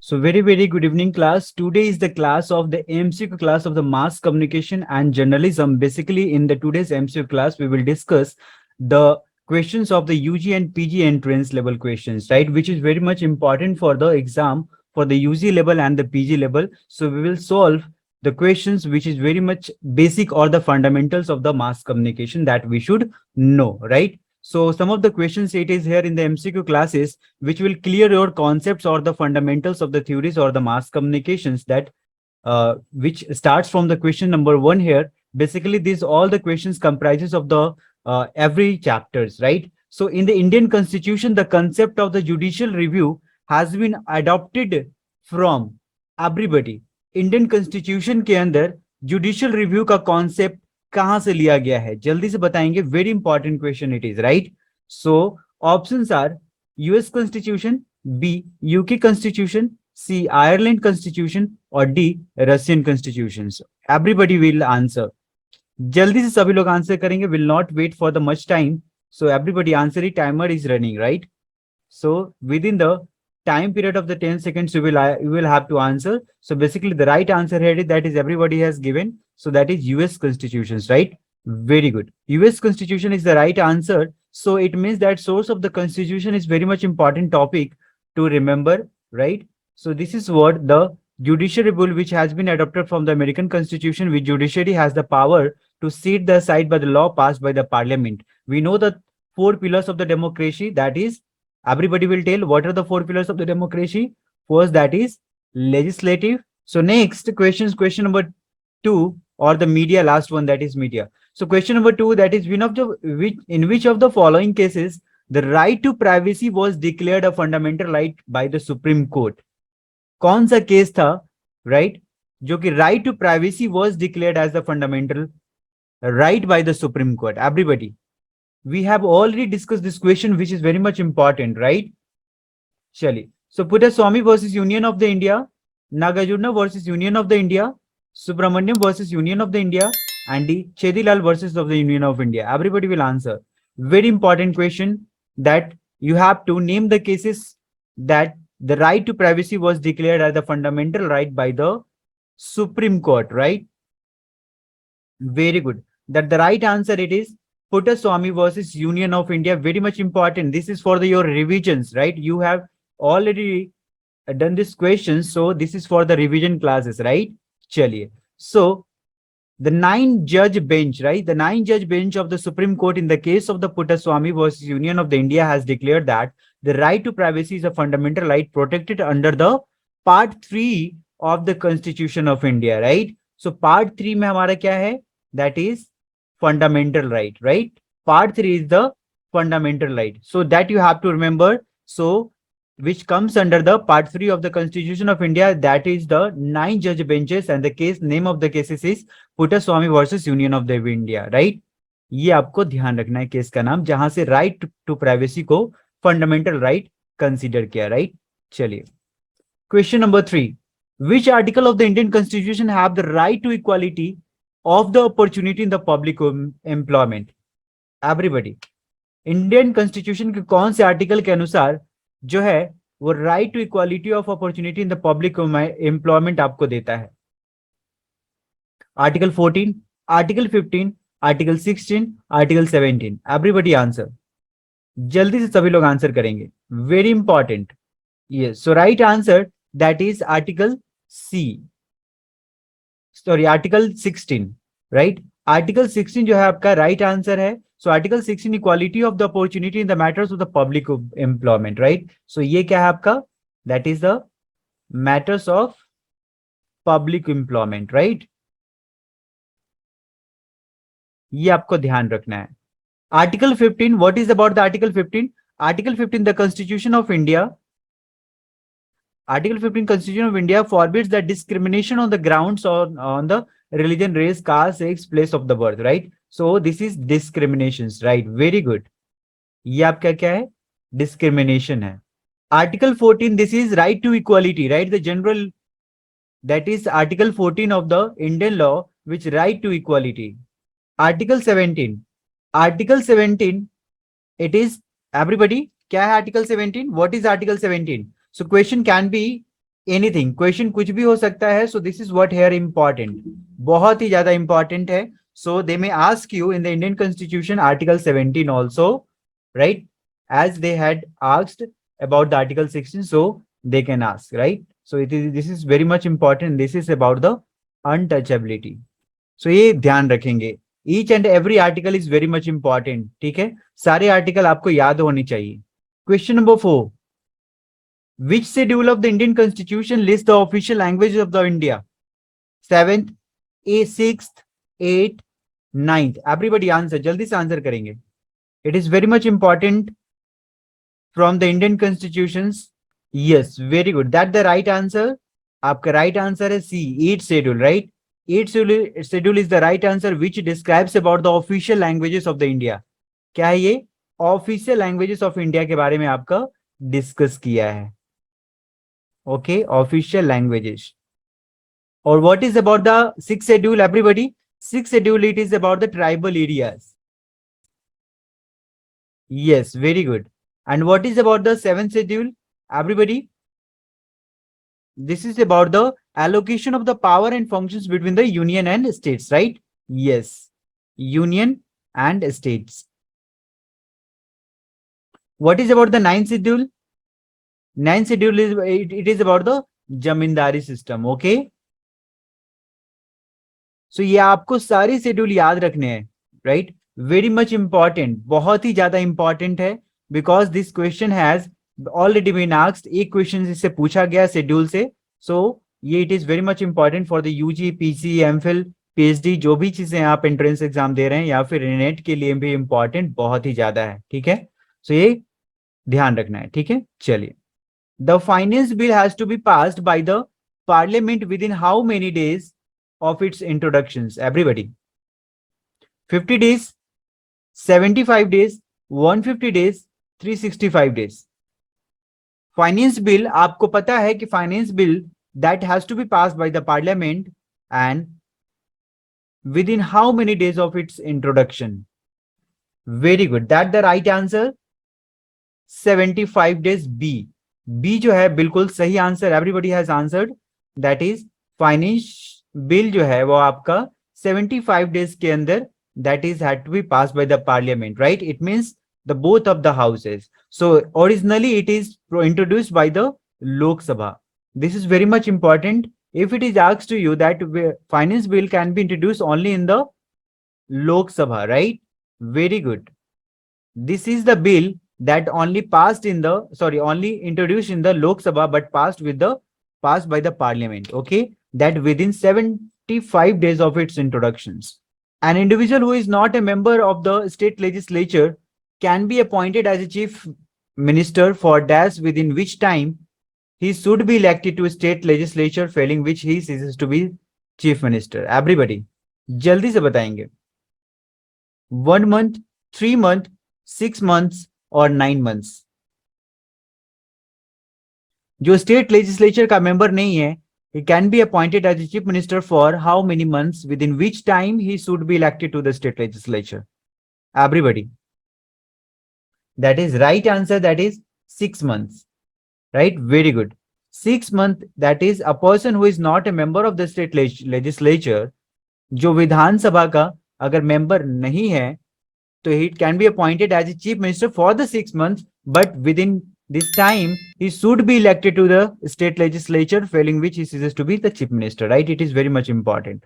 So very good evening class. Today is the class of the MCQ class of the mass communication and journalism. Basically in the today's MCQ class, we will discuss the questions of the UG and PG entrance level questions, right? Which is very much important for the exam for the UG level and the PG level. So we will solve the questions which is very much basic or the fundamentals of the mass communication that we should know, right? So some of the questions it is here in the MCQ classes which will clear your concepts or the fundamentals of the theories or the mass communications that which starts from the question number 1 here. Basically, these all the questions comprises of the every chapters, right? So in the Indian Constitution, the concept of the judicial review has been adopted from everybody. Indian Constitution के अंदर judicial review का concept कहां से लिया गया है, जल्दी से बताएंगे. Very important question it is, right? So options are US constitution, B UK constitution, C Ireland constitution और D Russian constitution. Everybody will answer. जल्दी से सभी लोग आंसर करेंगे. Will not wait for the much time. So everybody answer. He timer is running, right? So within the time period of the 10 seconds you will have to answer. So basically the right answer here is that is everybody has given. So that is US constitutions, right? Very good. US constitution is the right answer. So it means that source of the constitution is very much important topic to remember, right? So this is what the judiciary rule which has been adopted from the American Constitution, which judiciary has the power to sit the side by the law passed by the parliament. We know the 4 pillars of the democracy, that is, everybody will tell what are the 4 pillars of the democracy. First, that is legislative. So next question number 2, or the media, last one, that is media. So question number 2, that is in which of the following cases the right to privacy was declared a fundamental right by the Supreme Court? कौन सा case था, right, जो कि right to privacy was declared as the fundamental right by the Supreme Court? Everybody, we have already discussed this question, which is very much important, right? Chali. So Puttaswamy versus Union of the India, Nagarjuna versus Union of the India, Subramaniam versus Union of the India, and the Chedilal versus of the Union of India. Everybody will answer. Very important question that you have to name the cases that the right to privacy was declared as the fundamental right by the Supreme Court, right? Very good. That the right answer it is Puttaswamy versus Union of India. Very much important. This is for your revisions, right? You have already done this question, so this is for the revision classes, right? Chaliye. So the 9-judge bench, right? The 9-judge bench of the Supreme Court in the case of the Puttaswamy versus Union of the India has declared that the right to privacy is a fundamental right protected under the Part 3 of the Constitution of India, right? So Part 3 में हमारा क्या है? That is fundamental right, right? Part 3 is the fundamental right. So that you have to remember. So which comes under the Part 3 of the Constitution of India, that is the 9-judge benches, and the case name of the cases is Puttaswamy versus Union of the India, right? ये आपको ध्यान रखना है case का नाम, जहां से right to privacy को फंडामेंटल राइट कंसीडर किया, राइट? चलिए question number 3, which article of the Indian Constitution have the right to equality of the opportunity in the public employment? Everybody, Indian constitution के कौन से आर्टिकल के अनुसार जो है वो right to equality of opportunity in the public employment आपको देता है? Article 14, article 15, article 16, article 17. Everybody answer. जल्दी से सभी लोग आंसर करेंगे. Very important. Yes, so right answer that is article C, sorry article 16, right? Article 16 जो है आपका राइट आंसर है. So article 16 equality of the opportunity in the matters of the public employment, right? So ये क्या है आपका? That is the matters of public employment, right? ये आपको ध्यान रखना है. Article 15, what is about the article 15? Article 15, the constitution of India, Article 15 Constitution of India forbids the discrimination on the grounds on the religion, race, caste, sex, place of the birth, right? So this is discriminations, right? Very good. ये आपका क्या है? Discrimination है. Article 14, this is right to equality, right? The general, that is Article 14 of the Indian law, which right to equality. Article 17, Article 17, it is everybody. क्या है Article 17? What is Article 17? So question can be anything, question कुछ भी हो सकता है. So this is what here important, बहुत ही ज्यादा इंपॉर्टेंट है. So they may ask you in the Indian constitution article 17 also, right, as they had asked about the article 16, so they can ask, right? So this is very much important. This is about the untouchability. So ये ध्यान रखेंगे. Each and every article is very much important. ठीक है, सारे article आपको याद होने चाहिए. Question number 4, which schedule of the Indian Constitution lists the official languages of the India? 7th, 6th, 8th, 9th. Everybody answer, जल्दी से आंसर करेंगे. It is very much important from the Indian constitutions. Yes, very good. That the right answer. आपका right answer है C, 8th schedule, right? 8th schedule is the right answer, which describes about the official languages of the India. क्या है ये? Official languages of India के बारे में आपका discuss किया है. Okay, official languages. Or what is about the 6th schedule, everybody? 6th schedule, it is about the tribal areas. Yes, very good. And what is about the 7th schedule, everybody? This is about the allocation of the power and functions between the union and states, right? Yes, union and states. What is about the 9th schedule? 9th schedule is it is about the zamindari system. Okay, so ये आपको सारी schedule याद रखने हैं, right? Very much important, बहुत ही ज्यादा important है, because this question has already been asked. एक क्वेश्चन इससे पूछा गया शेड्यूल से. सो ये it is very much important for the UG, PC, MPhil, PhD, जो भी चीजें आप एंट्रेंस एग्जाम दे रहे हैं या फिर नेट के लिए भी इंपॉर्टेंट बहुत ही ज्यादा है. ठीक है, सो ये ध्यान रखना है. ठीक है, चलिए. The finance bill has to be passed by the parliament within how many days of its introductions? Everybody. 50 days, 75 days, 150 days, 365 days. Finance bill, आपको पता है कि finance bill that has to be passed by the parliament and within how many days of its introduction? Very good. That the right answer. 75 days. B जो है बिल्कुल सही answer. Everybody has answered. That is finance bill जो है वो आपका 75 days के अंदर that is had to be pass by the parliament, right? It means the both of the houses. So originally it is introduced by the Lok Sabha. This is very much important. If it is asked to you that finance bill can be introduced only in the Lok सभा, right? Very good. This is the bill that only introduced in the Lok Sabha but passed by the parliament. Okay, that within 75 days of its introductions. An individual who is not a member of the state legislature can be appointed as a chief minister for dash within which time he should be elected to a state legislature, failing which he ceases to be chief minister. Everybody, जल्दी से बताएंगे. 1 month, 3 month, 6 months और 9 months. जो state legislature का member नहीं है, he can be appointed as a chief minister for how many months within which time he should be elected to the state legislature? Everybody, that is right answer. That is 6 months, right? Very good. 6 month, that is a person who is not a member of the state legislature, जो विधानसभा का अगर member नहीं है, so he can be appointed as a chief minister for the 6 months, but within this time he should be elected to the state legislature, failing which he ceases to be the chief minister, right? It is very much important.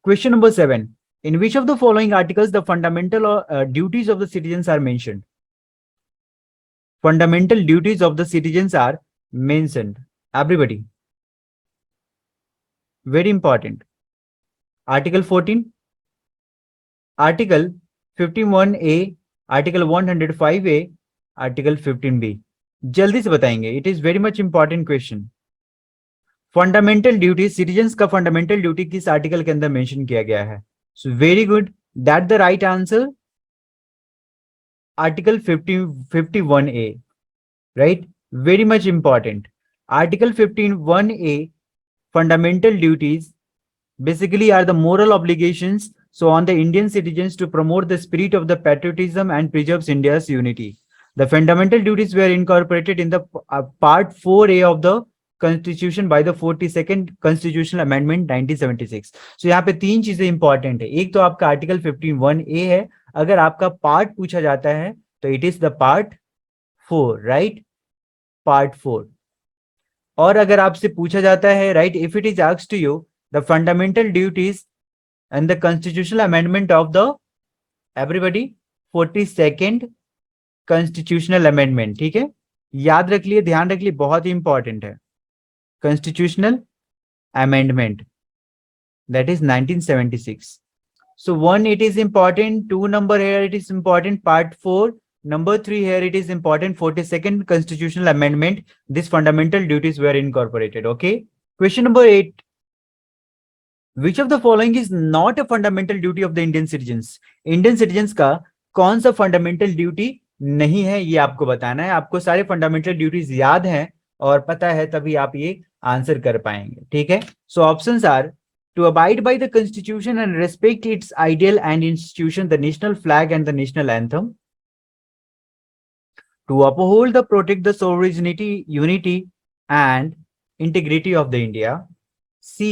Question number 7. In which of the following articles the fundamental duties of the citizens are mentioned? Fundamental duties of the citizens are mentioned. Everybody, very important. Article 14, Article 51A, Article 105A, Article 15B. जल्दी से बताएंगे. It is very much important question. Fundamental duty, citizens का fundamental duty किस article के अंदर mention किया गया है? So very good. That the right answer. Article 51A, right? Very much important. Article 51A, fundamental duties basically are the moral obligations so on the Indian citizens to promote the spirit of the patriotism and preserves India's unity. The fundamental duties were incorporated in the part 4A of the constitution by the 42nd constitutional amendment 1976। सो यहाँ पे तीन चीजें important है। एक तो आपका article 51A है, अगर आपका पार्ट पूछा जाता है तो it is the part 4, right, part 4। और अगर आपसे पूछा जाता है, right, if it is asked to you the fundamental duties and the constitutional amendment of the everybody 42nd constitutional amendment, ठीक है, याद रख लिए, ध्यान रख लिए, बहुत ही इंपॉर्टेंट है। Constitutional amendment that is 1976. So 1 it is important, 2 number here it is important, part 4, number 3 here it is important, 42nd constitutional amendment, these fundamental duties were incorporated. Okay, question number 8, which of the following is not a fundamental duty of the Indian citizens? Indian citizens का कौन सा fundamental duty नहीं है, ये आपको बताना है। आपको सारे fundamental duties याद हैं और पता है, तभी आप ये आंसर कर पाएंगे, ठीक है। So options are to abide by the constitution and respect its ideal and institution, the national flag and the national anthem, to uphold the protect the sovereignty, unity and integrity of the India, C,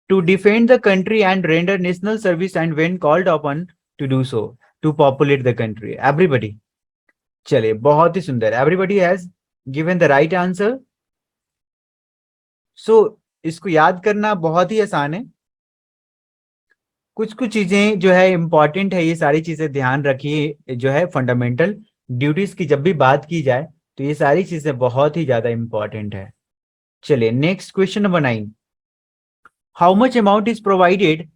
to defend the country and render national service and when called upon to do so, to populate the country. Everybody, चलिए बहुत ही सुंदर, everybody has given the right answer. सो इसको याद करना बहुत ही आसान है। कुछ कुछ चीजें जो है इंपॉर्टेंट है, ये सारी चीजें ध्यान रखिए। जो है फंडामेंटल ड्यूटीज की जब भी बात की जाए तो ये सारी चीजें बहुत ही ज्यादा इंपॉर्टेंट है। चलिए next question number 9, how much amount is provided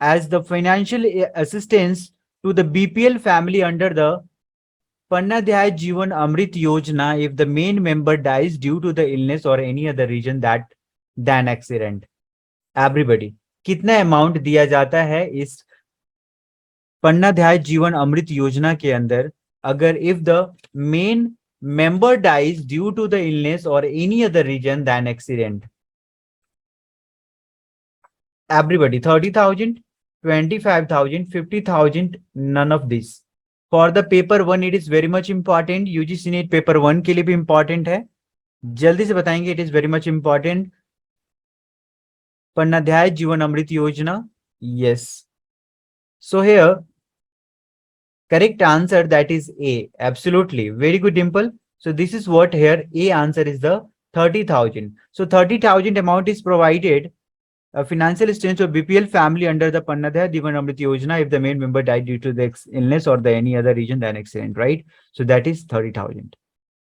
as the financial assistance to the BPL family under the Pannadhay Jeevan Amrit योजना if the main member dies due to the illness or any other reason that than accident? Everybody, कितना amount दिया जाता है इस पन्नाध्याय जीवन अमृत योजना के अंदर अगर if the main member dies due to the illness or any other reason than accident? Everybody, 30,000, 25,000, 50,000, none of this. For the paper 1 it is very much important, UGC NET paper 1 के लिए भी इंपॉर्टेंट है, जल्दी से बताएंगे, it is very much important. Pannadhay Jeevan Amrit Yojana, yes. So here correct answer that is A, absolutely, very good Dimple. So this is what here a answer is the 30,000. So 30,000 amount is provided a financial assistance to BPL family under the Pannadhaya Divan Amrit Yojana if the main member died due to the illness or the any other reason than accident, right? So that is 30,000.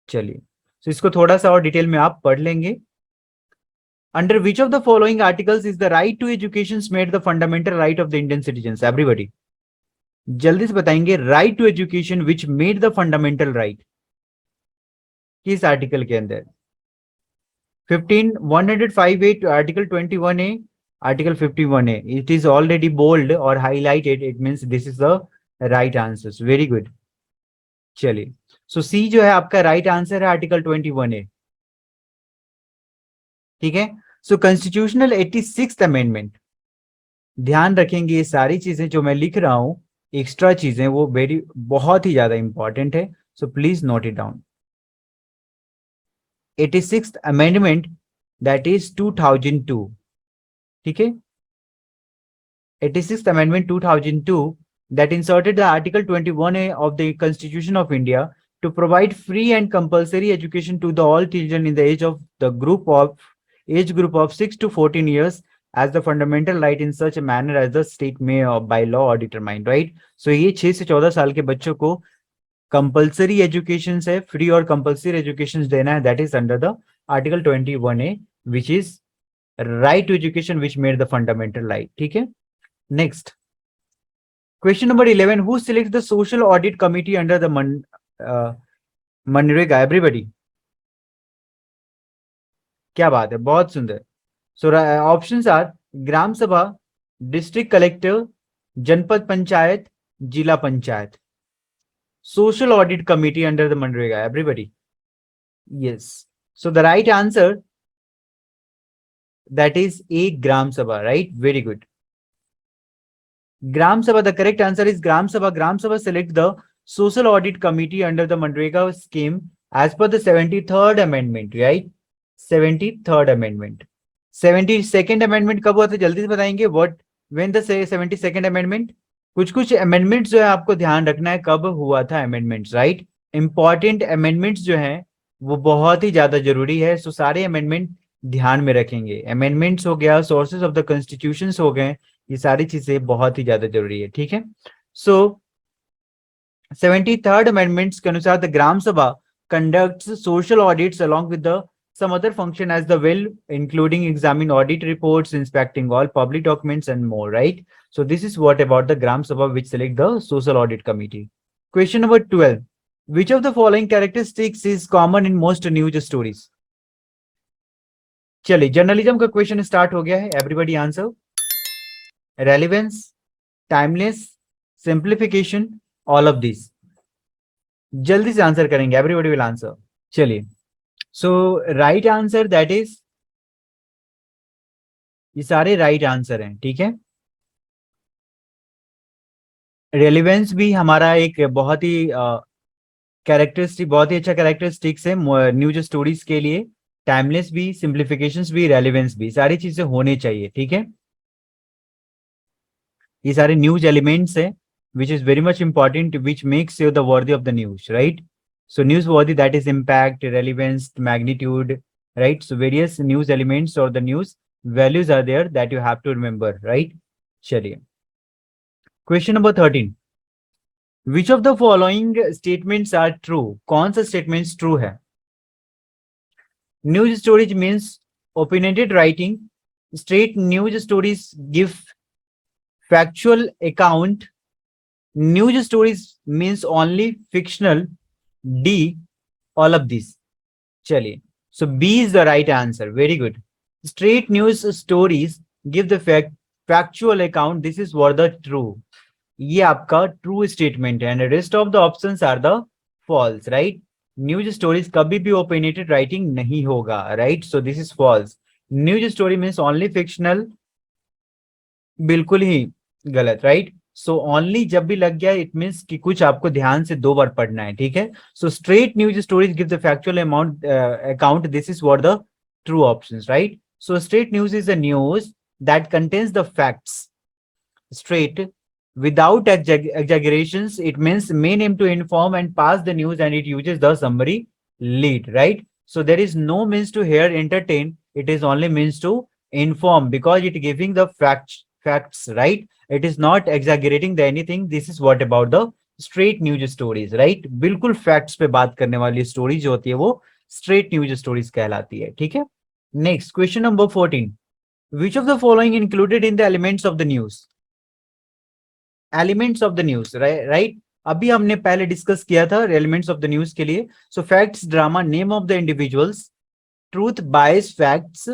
चलिए, so इसको थोड़ा सा और detail में आप पढ़ लेंगे। Under which of the following articles is the right to education made the fundamental right of the Indian citizens? Everybody, जल्दी से बताएंगे, right to education which made the fundamental right, किस आर्टिकल के अंदर? 105A, Article 21A, Article 51A. It is already bold or highlighted. It means this is the right answers. Very good. चलिए, so C जो है आपका right answer है Article 21A. ठीक है। So Constitutional 86th Amendment, ध्यान रखेंगे ये सारी चीजें जो मैं लिख रहा हूं, एक्स्ट्रा चीजें, वो बहुत ही ज्यादा इंपॉर्टेंट है। So please note it down. 86th amendment, that is 2002, ठीक है। 86th amendment 2002 that inserted the Article 21A of the Constitution of India to provide free and compulsory education to the all children in the age group of 6 to 14 years as the fundamental right in such a manner as the state may by law or determine, right? So ये 6 से 14 साल के बच्चों को compulsory education है, free और compulsory education देना है, that is under the article 21A which is right to education which made the fundamental right, ठीक है। Next question number 11, who select the social audit committee under the MNREGA? Everybody, क्या बात है, बहुत सुंदर। सो ऑप्शंस आर ग्राम सभा, डिस्ट्रिक्ट कलेक्टर, जनपद पंचायत, जिला panchayat. Social Audit Committee under the Manrega. Everybody, yes. So the right answer, that is A, Gram Sabha, right? Very good. Gram Sabha, the correct answer is Gram Sabha. Gram Sabha select the Social Audit Committee under the Manrega scheme as per the 73rd amendment, right? 73rd amendment. 72nd amendment कब हुआ था, जल्दी से बताएंगे? What when the 72nd amendment? कुछ कुछ amendments जो है आपको ध्यान रखना है कब हुआ था amendments, right? Important amendments जो हैं वो बहुत ही ज्यादा जरूरी है, सो सारे amendment ध्यान में रखेंगे। amendments हो गया, sources of the constitutions हो गए, ये सारी चीजें बहुत ही ज्यादा जरूरी है, ठीक है? सो 73rd amendments के अनुसार द ग्राम सभा conducts social audits along with the some other function as the will, including examine audit reports, inspecting all public documents and more, right? So this is what about the gram sabha which select the social audit committee. Question number 12, which of the following characteristics is common in most news stories? चलिए journalism का question start हो गया है, everybody answer. Relevance, timeless, simplification, all of this. जल्दी से answer करेंगे, everybody will answer. चलिए, सो right answer that is, ये सारे राइट आंसर हैं, ठीक है। रेलिवेंस भी हमारा एक बहुत ही कैरेक्टरिस्टिक, बहुत ही अच्छा कैरेक्टरिस्टिक्स है न्यूज स्टोरीज के लिए। टाइमलेस भी, सिंप्लीफिकेशंस भी, रेलिवेंस भी, सारी चीजें होनी चाहिए, ठीक है। ये सारे न्यूज एलिमेंट्स हैं which is very much important, which makes you the worthy of the news, right? So news worthy, that is impact, relevance, magnitude, right? So various news elements or the news values are there that you have to remember, right? चलिए, question number 13, which of the following statements are true? कौन सा statements true है? News stories means opinionated writing. Straight news stories give factual account. News stories means only fictional. D, all of these. चलिए, so B is the right answer. Very good. Straight news stories give the factual account. This is what the true. ये आपका true statement है, and the rest of the options are the false, right? News stories कभी भी opinionated writing नहीं होगा, right? So this is false. News story means only fictional. बिल्कुल ही गलत, right? So only जब भी लग गया इट मींस कि कुछ आपको ध्यान से दो बार पढ़ना है, ठीक है। So straight news stories give the factual amount account, this is what the true options, right? So straight news is a news that contains the facts straight without exaggerations. It means main aim to inform and pass the news, and it uses the summary lead, right? So there is no means to here entertain, it is only means to inform because it giving the facts, right? It is not exaggerating the anything. This is what about the straight news stories, right? बिल्कुल facts पे बात करने वाली story जो होती है वो straight news stories कहलाती है, ठीक है। Next, question number 14, which of the following included in the elements of the news? Elements of the news, right? अभी हमने पहले डिस्कस किया था एलिमेंट्स ऑफ द न्यूज के लिए। So facts, drama, name of the individuals, truth, bias, facts,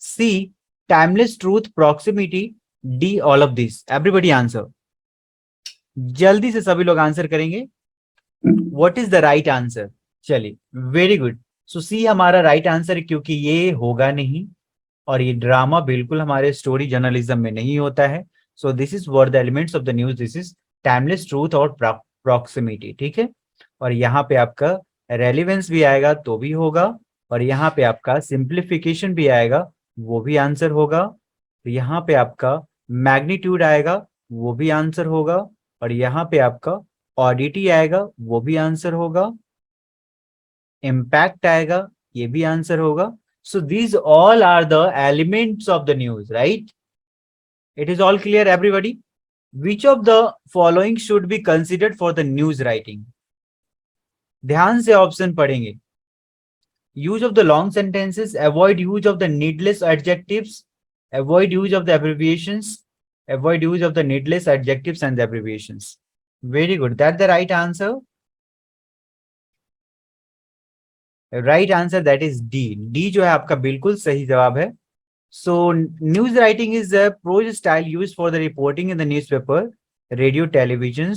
C, timeless truth, proximity, D, all of this. Everybody answer, जल्दी से सभी लोग आंसर करेंगे। What is the right answer? चलिए, वेरी गुड। सो सी हमारा right answer, क्योंकि ये होगा नहीं और ये ड्रामा बिल्कुल हमारे स्टोरी जर्नलिज्म में नहीं होता है। So this is what the elements of the news, this is timeless truth और प्रॉक्सिमिटी, ठीक है। और यहाँ पे आपका रेलिवेंस भी आएगा तो भी होगा, और यहाँ पे आपका सिंप्लीफिकेशन भी आएगा वो भी आंसर होगा। यहाँ पे आपका मैग्नीट्यूड आएगा वो भी आंसर होगा, और यहाँ पे आपका ऑडिटी आएगा वो भी आंसर होगा, इम्पैक्ट आएगा ये भी आंसर होगा। So these all are the elements of the news, right? It is all clear, everybody? Which of the following should be considered for the news writing? ध्यान से ऑप्शन पढ़ेंगे। Use of the long sentences, avoid use of the needless adjectives, avoid use of the abbreviations, avoid use of the needless adjectives and the abbreviations. Very good. That's the right answer. Right answer that is D. D जो है आपका बिल्कुल सही जवाब है। So news writing is a prose style used for the reporting in the newspaper, radio, television.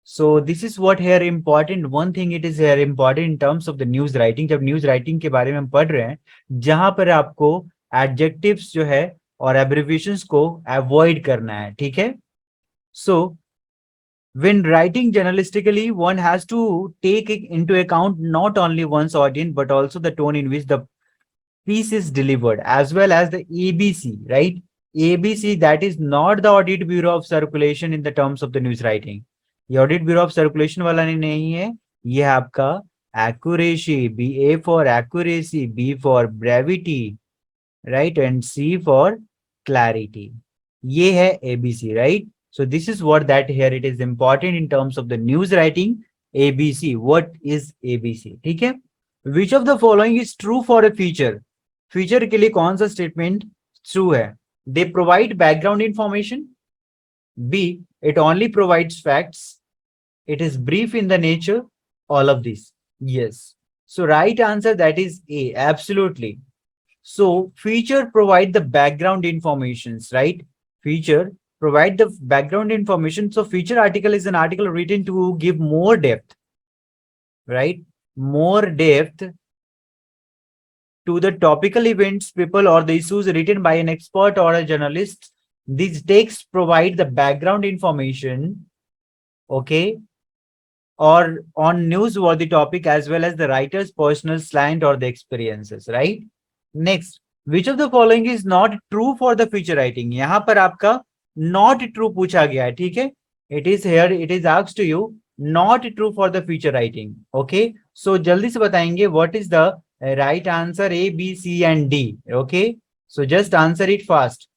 So this is what here important one thing, it is here important in terms of the news writing. जब news writing के बारे में हम पढ़ रहे हैं, जहां पर आपको एडजेक्टिव्स जो है और एब्रिविएशंस को अवॉइड करना है, ठीक है। सो When writing journalistically, one has to take into account not only one's audience, but also the tone in which the piece is delivered, as well as the ABC, right? ABC, that is not the Audit Bureau of Circulation in the terms of the news writing. ये Audit Bureau of Circulation वाला नहीं है, ये आपका accuracy, A for accuracy, B for brevity, right? And C for clarity. ये है ABC, right? So this is what that here it is important in terms of the news writing. ABC, what is ABC? ठीक है? Which of the following is true for a feature? Feature के लिए कौन सा statement true है? They provide background information. B, it only provides facts. It is brief in the nature. All of these. Yes. So right answer, that is A. Absolutely. So feature provide the background informations, right? Feature provide the background information. So feature article is an article written to give more depth, right? More depth to the topical events, people, or the issues written by an expert or a journalist. These texts provide the background information, okay, or on newsworthy topic, as well as the writer's personal slant or the experiences, right? Next, which of the following is not true for the feature writing? यहाँ पर आपका not true पूछा गया है, ठीक है? It is here, it is asked to you, not true for the feature writing. Okay, so जल्दी से बताएंगे what is the right answer, A, B, C and D. Okay, so just answer it fast.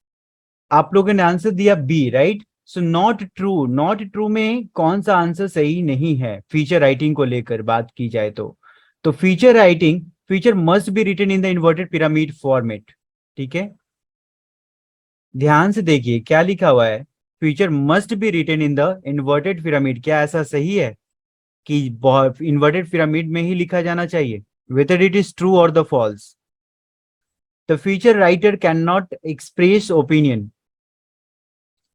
आप लोगों ने answer दिया B, right? So not true में कौन सा आंसर सही नहीं है फीचर राइटिंग को लेकर बात की जाए तो feature writing, feature must be written in the inverted pyramid format, ठीक है? ध्यान से देखिए क्या लिखा हुआ है, feature must be written in the inverted pyramid. क्या ऐसा सही है कि इन्वर्टेड पिरामिड में ही लिखा जाना चाहिए? वेदर इट इज ट्रू और the false. The feature writer can not express opinion.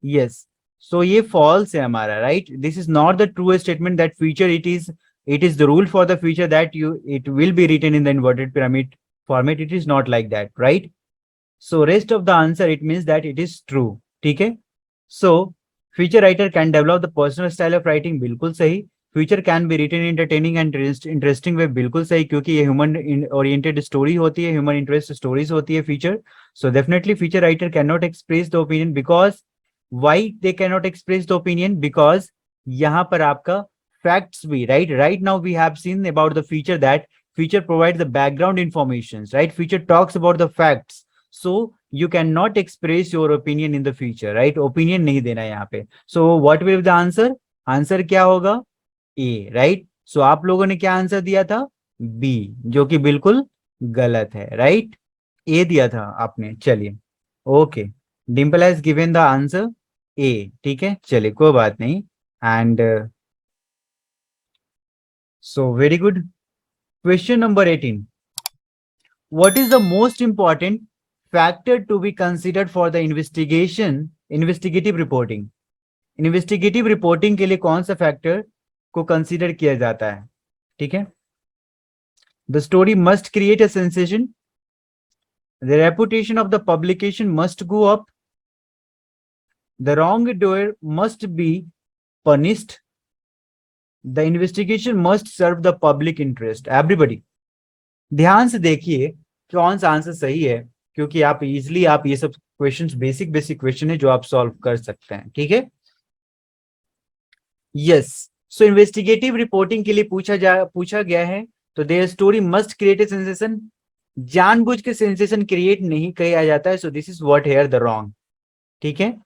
Yes, so ये फॉल्स है हमारा, right? This is not the true statement that feature it is the rule for the feature that it will be written in the inverted pyramid format. It is not like that, right? So rest of the answer, it means that it is true. ठीक है? So feature writer can develop the personal style of writing. बिल्कुल सही. Feature can be written entertaining and interesting way. बिल्कुल सही, क्योंकि ये human oriented story होती है, human interest stories होती है feature. So definitely feature writer cannot express the opinion. Because why they cannot express the opinion? Because यहाँ पर आपका facts be right now we have seen about the feature that feature provides the background informations, right? Feature talks about the facts, so you cannot express your opinion in the feature, right? Opinion नहीं देना यहाँ पे. So what will be the answer? Answer क्या होगा? A, right? So आप लोगों ने क्या आंसर दिया था? B, जो कि बिल्कुल गलत है, right? A दिया था आपने. चलिए, okay, Dimple has given the answer A. ठीक है, चलिए कोई बात नहीं. And so very good. Question number 18. What is the most important factor to be considered for the investigative reporting? Investigative reporting के लिए कौन सा factor को consider किया जाता है? ठीक है? The story must create a sensation. The reputation of the publication must go up. The wrongdoer must be punished. The investigation must serve the public interest. Everybody, ध्यान से देखिए कौन सा आंसर सही है, क्योंकि आप इजिली आप ये सब क्वेश्चंस बेसिक क्वेश्चन है जो आप सॉल्व कर सकते हैं, ठीक है? यस, सो इन्वेस्टिगेटिव रिपोर्टिंग के लिए पूछा गया है, तो their story must create a sensation. जानबूझ के सेंसेशन क्रिएट नहीं किया जाता है. So this is what here the wrong, ठीक है?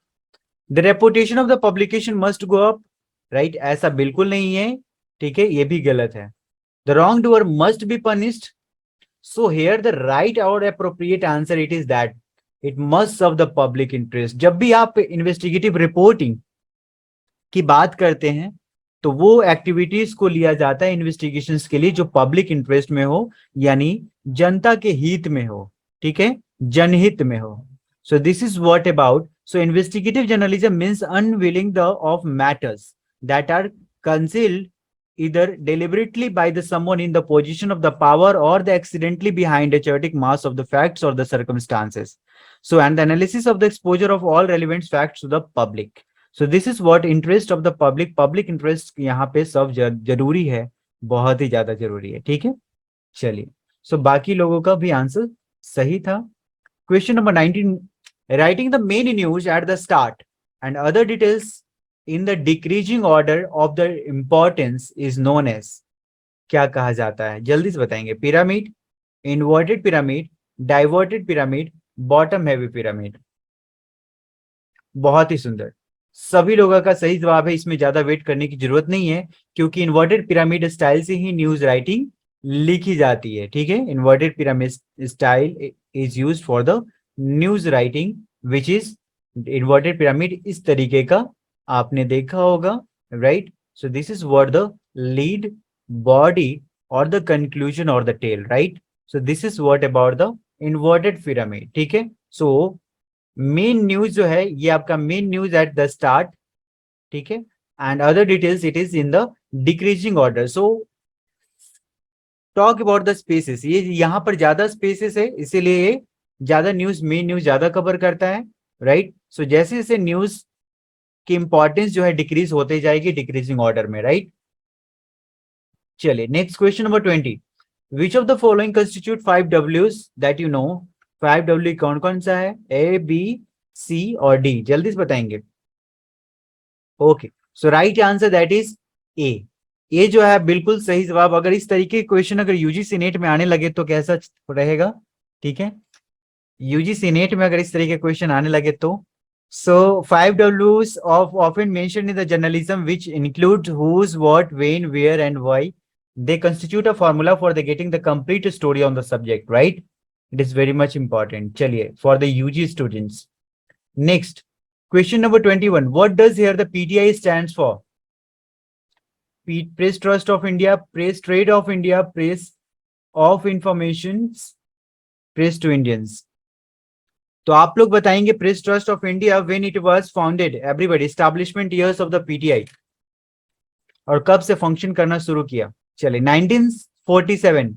The reputation of the publication must go up, right? ऐसा बिल्कुल नहीं है, ठीक है? ये भी गलत है. The wrongdoer must be punished. So here the right और appropriate answer it is that it must serve the public interest. जब भी आप इन्वेस्टिगेटिव रिपोर्टिंग की बात करते हैं तो वो एक्टिविटीज को लिया जाता है इन्वेस्टिगेशंस के लिए जो पब्लिक इंटरेस्ट में हो, यानी जनता के हित में हो, ठीक है? जनहित में हो. सो this is what about. So investigative journalism means unwilling the of matters that are concealed either deliberately by the someone in the position of the power or the accidentally behind a chaotic mass of the facts or the circumstances. So and the analysis of the exposure of all relevant facts to the public. So this is what interest of the public, public interest यहाँ पे सब जरूरी है, बहुत ही ज्यादा जरूरी है, ठीक है। चलिए, सो बाकी लोगों का भी आंसर सही था। Question number 19, writing the main news at the start and other details in the decreasing order of the importance is known as, क्या कहा जाता है, जल्दी से बताएंगे। Pyramid, inverted pyramid, diverted pyramid, bottom heavy pyramid. बहुत ही सुंदर, सभी लोगों का सही जवाब है, इसमें ज्यादा वेट करने की जरूरत नहीं है, क्योंकि इन्वर्टेड पिरामिड स्टाइल से ही न्यूज राइटिंग लिखी जाती है, ठीक है। Inverted pyramid style is used for the news writing which is inverted pyramid, इस तरीके का आपने देखा होगा, right. So this is what the lead, body और द कंक्लूजन और the tail, right. So this is what about the inverted pyramid, ठीक है। सो मेन न्यूज जो है ये आपका main news at the start, ठीक है, and other details it is in the decreasing order. So talk about the spaces, ये यहाँ पर ज्यादा स्पेसेस है, इसीलिए ये ज्यादा न्यूज, मेन न्यूज ज्यादा कवर करता है, राइट। सो जैसे जैसे न्यूज की इंपॉर्टेंस जो है डिक्रीज होते जाएगी डिक्रीजिंग ऑर्डर में, राइट। चलिए next question number 20, which of the following constitute 5 W's that you no. 5 W कौन कौन सा है, ए बी सी और डी, जल्दी से बताएंगे। Okay, so right answer that is ए। ये जो है बिल्कुल सही जवाब। अगर इस तरीके के क्वेश्चन अगर यूजीसी नेट में आने लगे तो कैसा रहेगा, ठीक है। यूजीसी नेट में अगर इस तरीके के क्वेश्चन आने लगे तो, सो 5 W's of often mentioned in the journalism which include whose, what, when, where and why, they constitute a formula for the getting the complete story on the subject, right? It is very much important. चलिए, for the UG students. Next, question number 21. What does here the PTI stands for? Press Trust of India, Press Trade of India, Press of Informations, Press to Indians. तो आप लोग बताएंगे press trust of India when it was founded, everybody, establishment years of the PTI, और कब से function करना शुरू किया। चलिए 1947,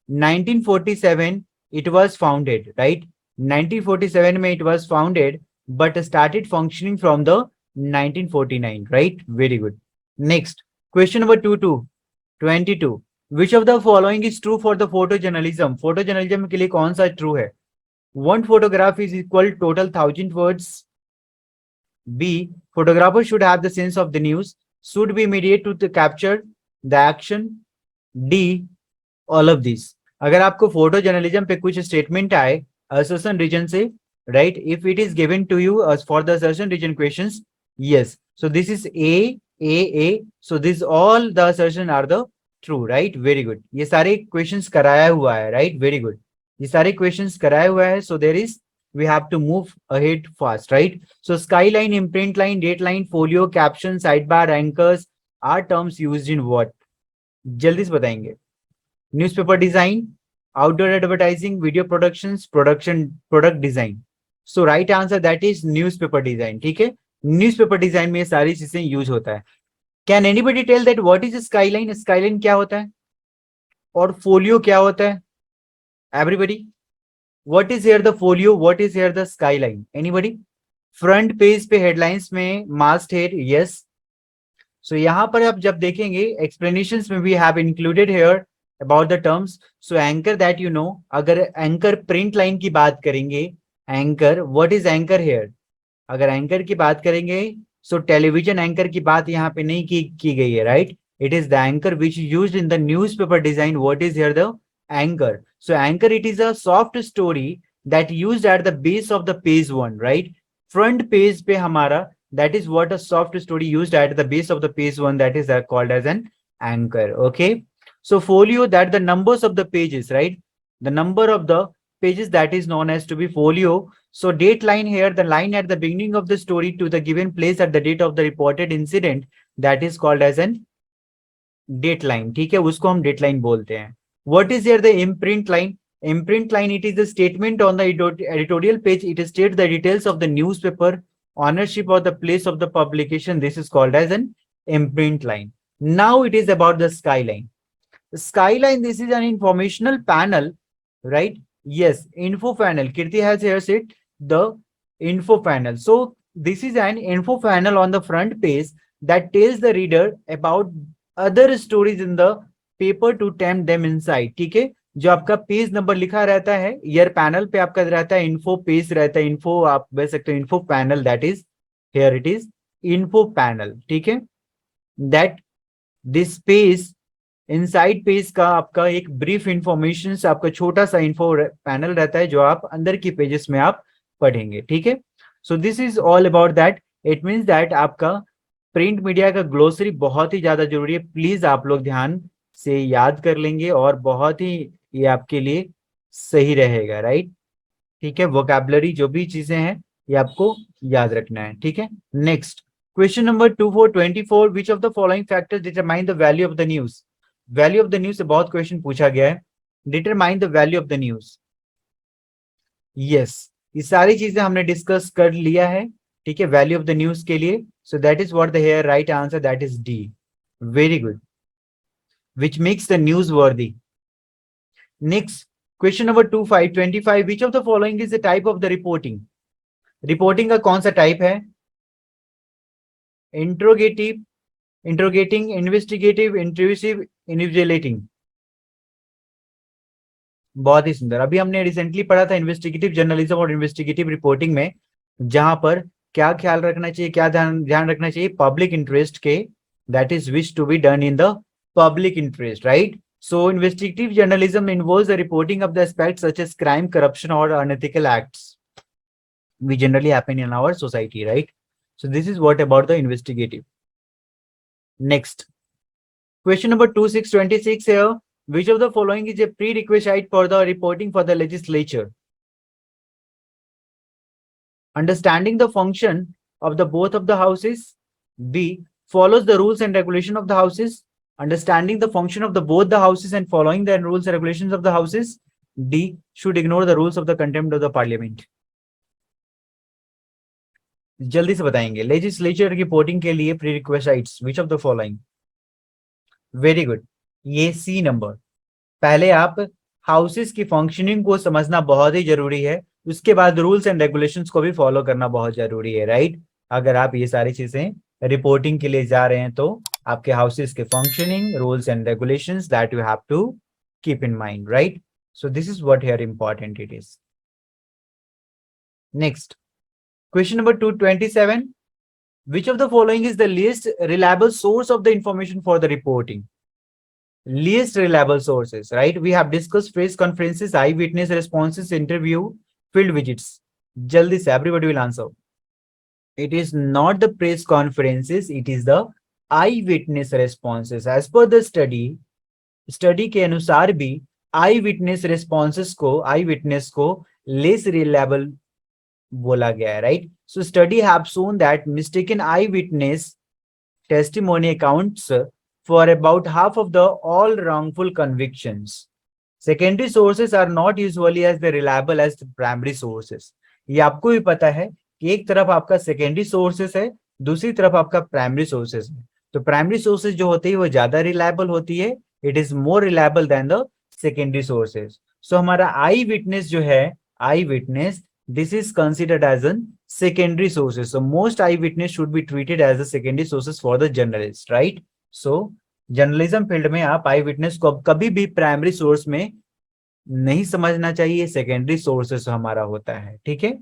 1947 इट वाज फाउंडेड, राइट। 1947 में it was founded but started functioning from the 1949, right, very good. Next question number 22, which of the following is true for the photo journalism. Photo journalism के लिए कौन सा true है। One photograph is equal total 1000 words. B, photographer should have the sense of the news, should be immediate to the capture the action. D, all of these. अगर आपको photo journalism पे कुछ statement आए assertion reason से, right, if it is given to you for the assertion reason questions, yes, so this is A, so this all the assertion are the true, right, very good. ये सारे questions कराया हुआ है, right, very good, ये सारे questions कराए हुआ है। So there is, we have to move ahead fast, right. So skyline, imprint line, dateline, folio, caption, sidebar, anchors are terms used in what, जल्दी से बताएंगे। Newspaper design, outdoor advertising, video productions, product design. So right answer that is newspaper design, ठीक है। Newspaper design में ये सारी चीजें use होता है। Can anybody tell that what is skyline, skyline क्या होता है और फोलियो क्या होता है। Everybody, what is here the folio, what is here the skyline, anybody? Front page पे हेडलाइंस में मास्ट हेड, यस। सो यहाँ पर आप जब देखेंगे एक्सप्लेनेशंस में we have included here about the terms. So anchor that you know, अगर एंकर प्रिंट लाइन की बात करेंगे, anchor, what is anchor here, अगर एंकर की बात करेंगे, सो टेलीविजन एंकर की बात यहाँ पे नहीं की गई है, right. It is the anchor which used in the newspaper design. What is here the anchor? So anchor, it is a soft story that used at the base of the page one, right? Front page पे हमारा, that is what a soft story used at the base of the page one, that is called as an anchor, okay? So folio, that the numbers of the pages, right? The number of the pages that is known as to be folio. So date line here, the line at the beginning of the story to the given place at the date of the reported incident, that is called as an date line, ठीक है, उसको हम date line बोलते हैं। What is here the imprint line? Imprint line, it is the statement on the editorial page. It states the details of the newspaper, ownership or the place of the publication. This is called as an imprint line. Now it is about the skyline. The skyline, this is an informational panel, right? Yes, info panel. Kirti has here said the info panel. So This is an info panel on the front page that tells the reader about other stories in the paper to tempt them inside. ठीक है, जो आपका page number लिखा रहता है year panel पे आपका रहता है, इन्फो पेज रहता है, इन्फो आप कह सकते हो info panel, that is here it is info panel. ठीक है, that this page inside page का आपका एक ब्रीफ इंफॉर्मेशन आपका छोटा सा इन्फो पैनल रहता है जो आप अंदर की पेजेस में आप पढ़ेंगे. ठीक है, so this is all about that. It means that आपका प्रिंट मीडिया का ग्लोसरी बहुत ही ज्यादा जरूरी है. प्लीज आप लोग ध्यान से याद कर लेंगे और बहुत ही ये आपके लिए सही रहेगा. राइट, ठीक है, वोकैबुलरी जो भी चीजें हैं ये आपको याद रखना है. ठीक है, next question number 2424. Which of the following factors determine the value of the news. Value of the news से बहुत क्वेश्चन पूछा गया है. Determine the value of the news. Yes, ये सारी चीजें हमने डिस्कस कर लिया है. ठीक है, वैल्यू ऑफ द न्यूज के लिए. So that is what the here right answer, that is D. Very good. Which makes the news worthy. Next question number 2525. Which of the following is the type of the reporting. Reporting का कौन सा type है? Interrogative, interrogating, investigative, intrusive, invigilating. बहुत ही सुंदर. अभी हमने recently पढ़ा था इन्वेस्टिगेटिव जर्नलिज्म और इन्वेस्टिगेटिव रिपोर्टिंग में, जहां पर क्या ख्याल रखना चाहिए, क्या ध्यान रखना चाहिए? पब्लिक इंटरेस्ट के, that is wish to be done in the public interest. Right, so investigative journalism involves the reporting of the aspects such as crime, corruption or unethical acts which generally happen in our society. Right, so this is what about the investigative. Next question number 2626 here. Which of the following is a prerequisite for the reporting for the legislature? Understanding the function of the both of the houses. B, follows the rules and regulation of the houses. Understanding the function of the both the houses and following the rules and regulations of the houses. D, should ignore the rules of the contempt of the parliament. जल्दी से बताएंगे. Legislature reporting के लिए prerequisites, which of the following. Very good, ये C number. पहले आप houses की functioning को समझना बहुत ही जरूरी है, उसके बाद रूल्स एंड रेगुलेशंस को भी फॉलो करना बहुत जरूरी है. राइट, अगर आप ये सारी चीजें रिपोर्टिंग के लिए जा रहे हैं तो आपके हाउसेस के functioning, rules and regulations, that you have to keep in mind. Right, so this is what here important it is. Next question number 227. which of the following is the least reliable source of the information for the reporting? Least reliable sources, right? We have discussed press conferences, eyewitness responses, interview, field visits. jaldi se everybody will answer. It is not the press conferences, it is the eyewitness responses. As per the study के अनुसार भी eyewitness responses को, eyewitness को less reliable बोला गया है. Right, so study have shown that mistaken eyewitness testimony accounts for about half of the all wrongful convictions. Secondary sources are not usually as reliable as the primary sources. ये आपको भी पता है कि एक तरफ आपका सेकेंडरी सोर्सेस है, दूसरी तरफ आपका प्राइमरी सोर्सेस है. तो प्राइमरी सोर्सेस जो होती है वो ज्यादा रिलायबल होती है. It is more reliable than the secondary sources. So हमारा आई विटनेस जो है, eye witness, this is considered as a secondary sources. So most eyewitness should be treated as a secondary sources for the journalist. Right, so journalism field में आप आई witness को कभी भी primary source में नहीं समझना चाहिए, सेकेंडरी सोर्सेस हमारा होता है. ठीक है,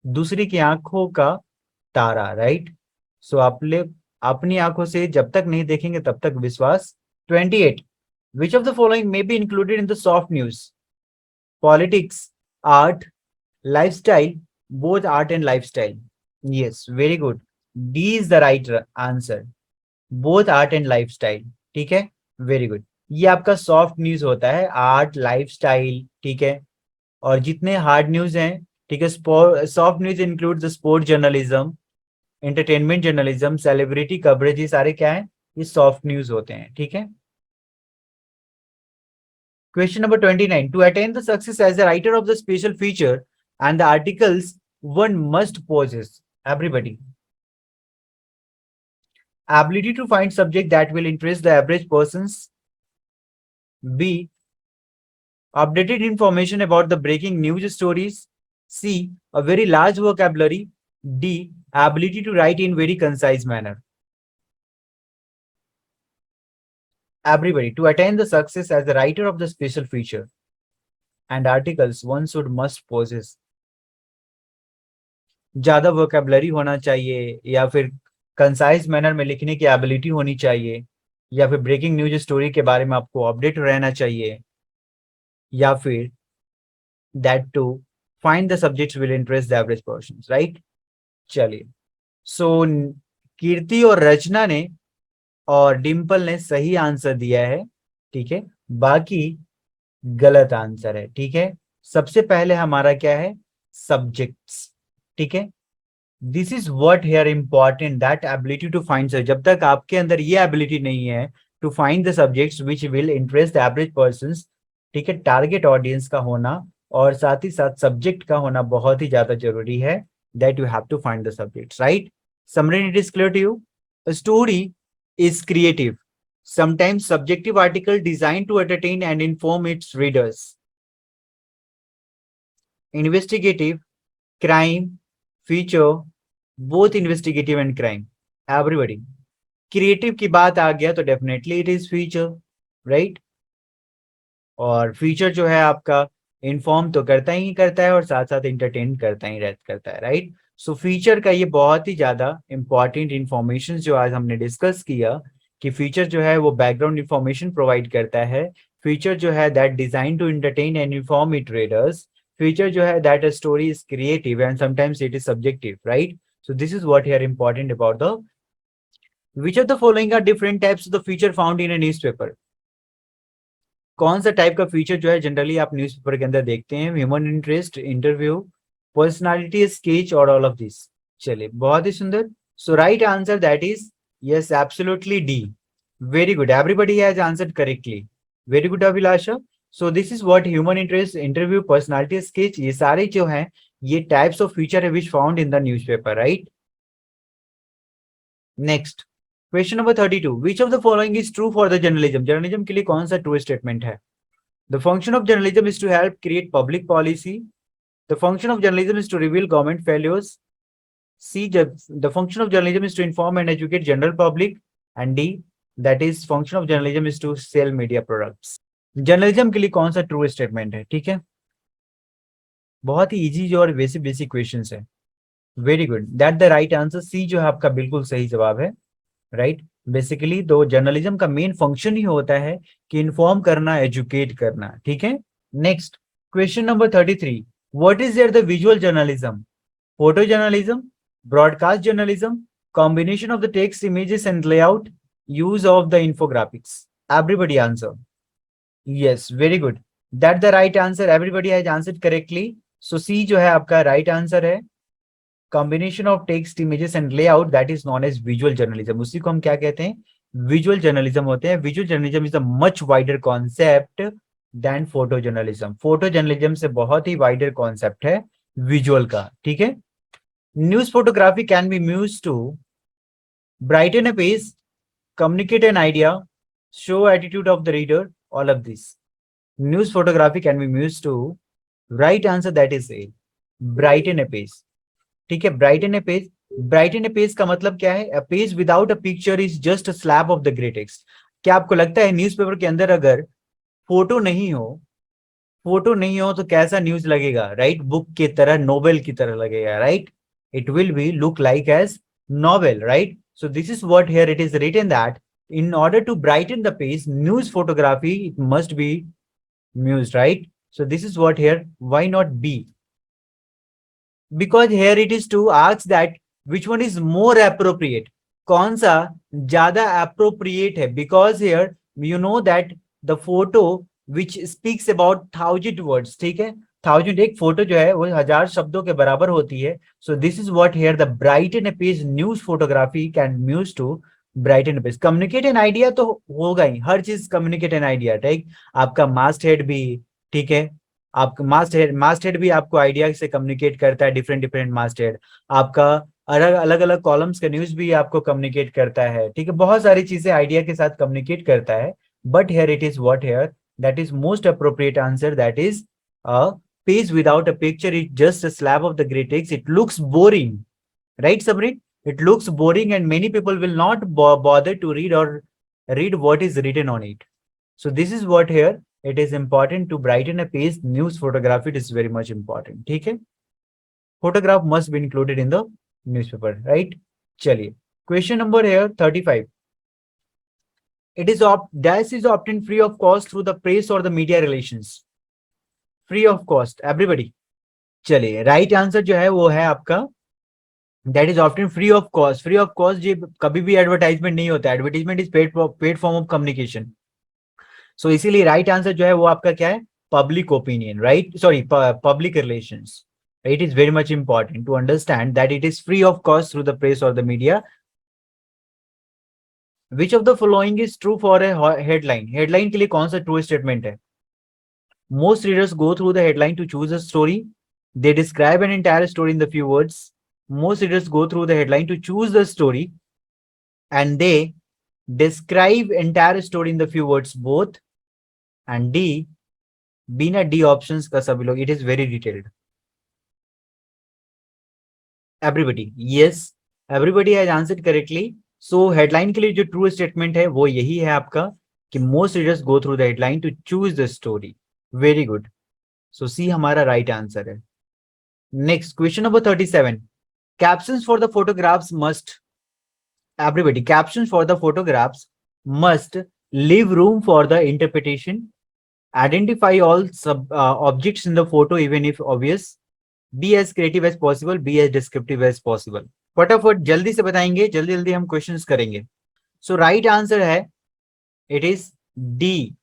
दूसरी की आंखों का तारा. राइट, सो आप अपनी आंखों से जब तक नहीं देखेंगे तब तक विश्वास. 28. which of the following may be included in the soft news? Politics, art, lifestyle, both art and lifestyle. Yes, very good. D is the right answer. Both art and lifestyle. ठीक है, वेरी गुड. ये आपका soft news होता है, art, lifestyle. ठीक है, और जितने हार्ड न्यूज हैं, ठीक है, soft news include the sport journalism, entertainment journalism, celebrity coverage, ये सारे क्या है, ये सॉफ्ट न्यूज होते हैं. ठीक है. Question number 29. To attain the success as a writer of the special feature and the articles, one must possess, everybody, ability to find subject that will interest the average persons. B, updated information about the breaking news stories. C, a very large vocabulary. D, ability to write in very concise manner. Everybody, to attain the success as the writer of the special feature and articles, one should must possess. ज्यादा vocabulary होना चाहिए, या फिर concise manner में लिखने की ability होनी चाहिए, या फिर ब्रेकिंग न्यूज स्टोरी के बारे में आपको अपडेट रहना चाहिए, या फिर that to find the subjects will interest the average person, right? चलिए, सो कीर्ति और रचना ने और डिम्पल ने सही आंसर दिया है, ठीक है, बाकी गलत आंसर है, ठीक है। सबसे पहले हमारा क्या है, सब्जेक्ट्स, ठीक है। This is what here important, that ability to find, जब तक आपके अंदर ये एबिलिटी नहीं है to find the subjects which will interest the average person, ठीक है, टारगेट ऑडियंस का होना और साथ ही साथ सब्जेक्ट का होना बहुत ही ज्यादा जरूरी है, that you have to find the subjects, right? Samreen, it is clear to you? A story is creative, sometimes subjective article designed to entertain and inform its readers. Investigative, crime, feature, both investigative and crime. Everybody. Creative की बात आ गया तो definitely it is feature, right? और feature जो है आपका inform तो करता ही करता है और साथ साथ entertain करता ही करता है, right? सो फीचर का ये बहुत ही ज्यादा इंपॉर्टेंट इंफॉर्मेशन जो आज हमने डिस्कस किया कि फीचर जो है वो बैकग्राउंड इंफॉर्मेशन प्रोवाइड करता है, फीचर जो है that design to entertain and inform it readers, feature जो है that a story is creative and sometimes it is subjective, right? So this is what here important about the which of the following are different types of the feature found in a newspaper. कौन सा type का feature जो है generally आप newspaper के अंदर देखते हैं? Human interest, interview, personality sketch और ऑल ऑफ दिस। चलिए, बहुत ही सुंदर। So right answer that is yes, absolutely D. Very good, everybody has answered correctly. Very good Abhilasha. So this is what human interest, interview, personality sketch, ये सारे जो हैं ये टाइप्स ऑफ फीचर है which found in the newspaper, right? Next question number 32, which of the following is true for the journalism? Journalism के लिए कौन सा ट्रू स्टेटमेंट है? The function of journalism is to help create public policy, the function of journalism is to reveal government failures, C, the function of journalism is to inform and educate general public, and D, that is function of journalism is to sell media products. Journalism के लिए कौन सा true statement है? ठीक है, बहुत ही easy जो और बेसिक बेसिक क्वेश्चंस है। Very good, that the right answer, C जो है आपका बिल्कुल सही जवाब है, राइट? बेसिकली तो जर्नलिज्म का मेन फंक्शन ही होता है कि इन्फॉर्म करना, एजुकेट करना, ठीक है। Next question number 33, what is there the visual journalism, photojournalism, broadcast journalism, combination of the text, images and layout, use of the infographics? Everybody answer. Yes, very good, that the right answer, everybody has answered correctly. So C जो है आपका right answer है, combination of text, images and layout, that is known as visual journalism. उसी को हम क्या कहते हैं? Visual journalism होते हैं। Visual journalism is a much wider concept than photo journalism. Photo journalism से बहुत ही वाइडर कॉन्सेप्ट है विजुअल का, ठीक है। News photography can be used to brighten a page, communicate an idea, show attitude of the reader, all of this. News photography can be used to, right answer that is A, brighten a page, ठीक है। Brighten a page, brighten a page का मतलब क्या है? A page without a picture is just a slab of the grey text. क्या आपको लगता है न्यूज़पेपर के अंदर अगर फोटो नहीं हो, फोटो नहीं हो तो कैसा न्यूज लगेगा? राइट, बुक की तरह, नोवेल की तरह लगेगा, right? It will be look like as novel, right? So this is what here it is written that in order to brighten the page, news photography it must be used, right? So this is what here, why not B? Because here it is to ask that which one is more appropriate, कौन सा ज्यादा appropriate है? Because here you know that the photo which speaks about 1000 words, ठीक है, 1000, एक photo जो है वो 1000 शब्दों के बराबर होती है। So this is what here the brighten page news photography can use to brighten page. Communicate an idea तो होगा ही, हर चीज कम्युनिकेट एन आइडिया, ठीक। आपका मास्ट हेड भी, ठीक है, आपका मास्ट हेड भी आपको आइडिया से कम्युनिकेट करता है, डिफरेंट डिफरेंट मास्ट हेड। आपका अलग अलग अलग कॉलम्स का न्यूज भी आपको कम्युनिकेट करता है, ठीक है, बहुत सारी चीजें आइडिया के साथ कम्युनिकेट करता है। But here it is what here that is most appropriate answer, that is a page without a picture is just a slab of the gray text, it looks boring, right Sabri? It looks boring and many people will not bother to read or read what is written on it. So this is what here it is important to brighten a page. News photography, it is very much important. ठीक है? Photograph must be included in the newspaper, right? चलिए, question number here 35. It is dash is obtained free of cost through the press or the media relations. Free of cost, everybody. चलिए, right answer जो है वो है आपका that is often free of cost. Free of cost जी कभी भी advertisement नहीं होता. Advertisement is paid form of communication. So इसीलिए right answer जो है वो आपका क्या है? Public opinion, right? Sorry, public relations. It is very much important to understand that it is free of cost through the press or the media. Which of the following is true for a headline? Headline के लिए कौन सा true statement है? Most readers go through the headline to choose a story. They describe an entire story in the few words. Most readers go through the headline to choose the story, and they describe entire story in the few words. Both. And D, बिना D options का सभी लोग, it is very detailed. Everybody, yes, everybody has answered correctly. So headline के लिए जो true statement है वो यही है आपका कि most readers go through the headline to choose the story. Very good. So C हमारा right answer है. Next question number 37. Captions for the photographs must, everybody, captions for the photographs must leave room for the interpretation. Identify all objects in the photo even if obvious. Be as creative as possible. Be as descriptive as possible. फटाफट जल्दी से बताएंगे, जल्दी जल्दी हम questions करेंगे. So right answer है, it is D.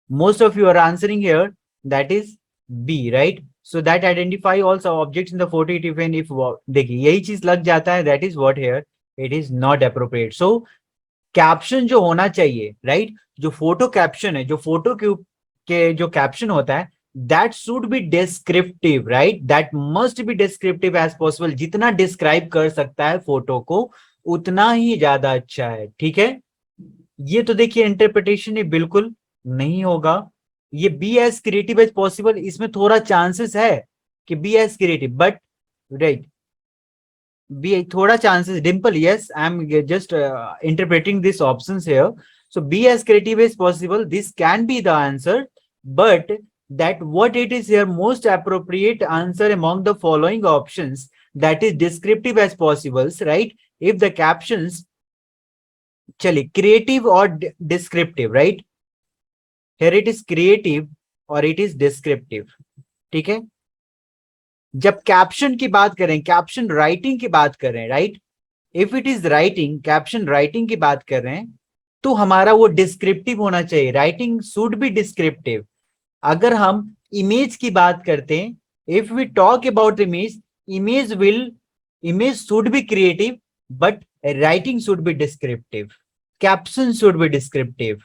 Most of you are answering here, that is B, right? So that identify also objects in the photo even if, देखिए यही चीज लग जाता है, that is what here it is not appropriate. So caption जो होना चाहिए, right, जो फोटो कैप्शन है, जो फोटो के जो कैप्शन होता है, that should be descriptive, right? That must be descriptive as possible. जितना डिस्क्राइब कर सकता है फोटो को उतना ही ज्यादा अच्छा है. ठीक है, ये तो देखिए इंटरप्रिटेशन ये बिल्कुल नहीं होगा. ये be as creative as possible, इसमें थोड़ा चांसेस है कि be as creative, but right be थोड़ा chances. Dimple, yes, I am just interpreting this options here. So be as creative as possible. This can be the answer, but that what it is here most appropriate answer among the following options, that is descriptive as possible, right? If the captions, chali, creative or descriptive, right? Here it is creative or it is descriptive. ठीक है, जब caption की बात करें, caption writing की बात करें, right, if it is writing, caption writing की बात कर रहे हैं तो हमारा वो डिस्क्रिप्टिव होना चाहिए. Writing should be descriptive. अगर हम इमेज की बात करते हैं, if we talk about image, image should be creative but writing should be descriptive. Caption should be descriptive,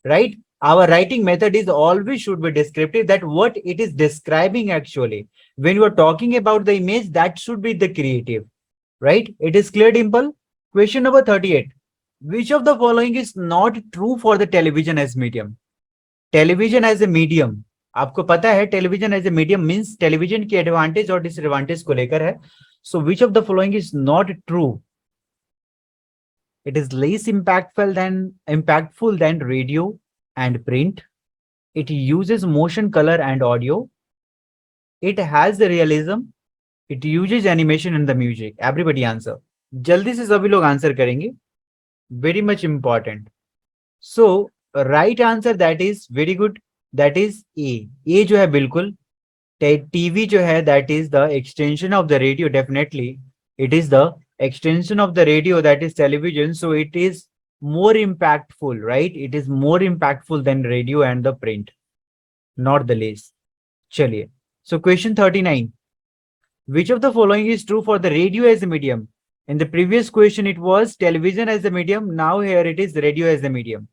right? Our writing method is always should be descriptive, that what it is describing actually. When you are talking about the image, that should be the creative, right? It is clear, Dimple? Question number 38. Which of the following is not true for the television as medium? Television as a medium, आपको पता है television as a medium means television की advantage और disadvantage को लेकर है. So which of the following is not true? It is less impactful than radio and print. It uses motion, color and audio. It has the realism. It uses animation and the music. Everybody answer. जल्दी से सभी लोग answer करेंगे. Very much important. So right answer that is very good. That is A. A जो है बिल्कुल. TV जो है that is the extension of the radio. Definitely it is the extension of the radio, that is television. So it is more impactful, right? It is more impactful than radio and the print, not the less. Chaliye. So question 39. Which of the following is true for the radio as a medium? In the previous question it was television as a medium. Now here it is radio as a medium.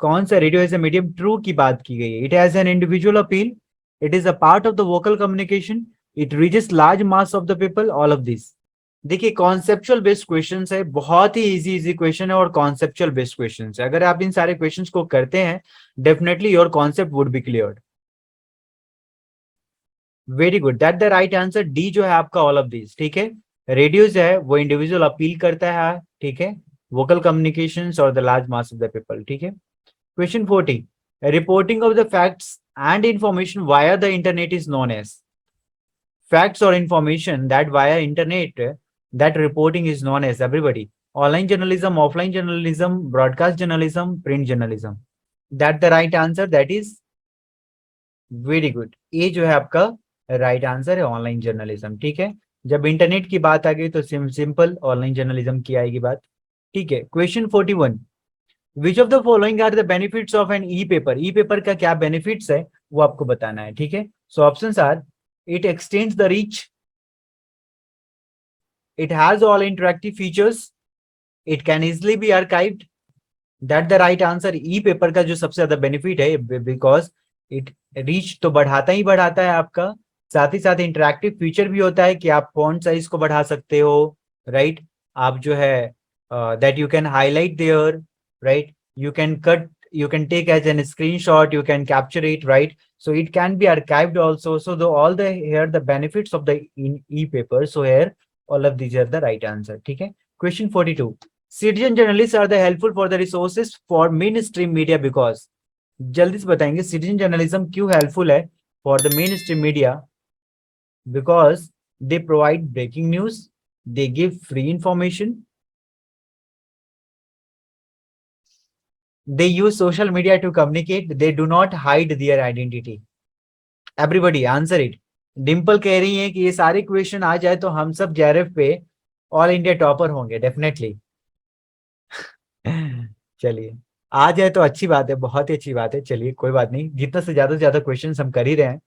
कौन सा radio as a medium true की बात की गई है? It has an individual appeal. It is a part of the vocal communication. It reaches large mass of the people. All of this. देखिए conceptual based questions है, बहुत ही easy question है और कॉन्सेप्चुअल बेस्ड क्वेश्चंस है. अगर आप इन सारे questions को करते हैं, definitely your concept would be cleared. Very good, that the right answer. D जो है आपका ऑल ऑफ दिस. ठीक है, रेडियो जो है वो इंडिविजुअल अपील करता है, ठीक है, वोकल कम्युनिकेशंस और the large mass of the people, ठीक है। Question 40, reporting of the facts and information via the internet is known as, facts or information that via internet, that reporting is known as, everybody, online journalism, offline journalism, broadcast journalism, print journalism, that the right answer, that is very good, ये जो है आपका right answer है, online journalism, ठीक है। जब internet की बात आ गई तो सिंपल ऑनलाइन जर्नलिज्म की आएगी बात, ठीक है। Question 41, which of the following are the benefits of an e paper, e paper का क्या बेनिफिट्स है वो आपको बताना है, ठीक है। So options are, it extends the reach, it has all interactive features, it can easily be archived, that the right answer। E paper का जो सबसे ज्यादा बेनिफिट है, बिकॉज इट रीच तो बढ़ाता ही बढ़ाता है आपका, साथ ही साथ इंटरेक्टिव फीचर भी होता है कि आप फॉन्ट साइज को बढ़ा सकते हो, राइट। आप जो है that you can highlight there, right, you can cut, you can take as a screenshot, you can capture it, right? So it can be archived also. So all the here the benefits of the e-paper. So here all of these are the right answer. ठीक है. Question 42. Citizen journalists are the helpful for the resources for mainstream media because, जल्दी से बताएंगे citizen journalism क्यों helpful है for the mainstream media? Because they provide breaking news, they give free information, they use social media to communicate, they do not hide their identity. Everybody answer it. Dimple कह रही है कि ये सारे question आ जाए तो हम सब जेआरएफ पे ऑल इंडिया टॉपर होंगे डेफिनेटली। चलिए, आ जाए तो अच्छी बात है, बहुत ही अच्छी बात है। चलिए कोई बात नहीं, जितना से ज्यादा क्वेश्चन हम कर ही रहे हैं।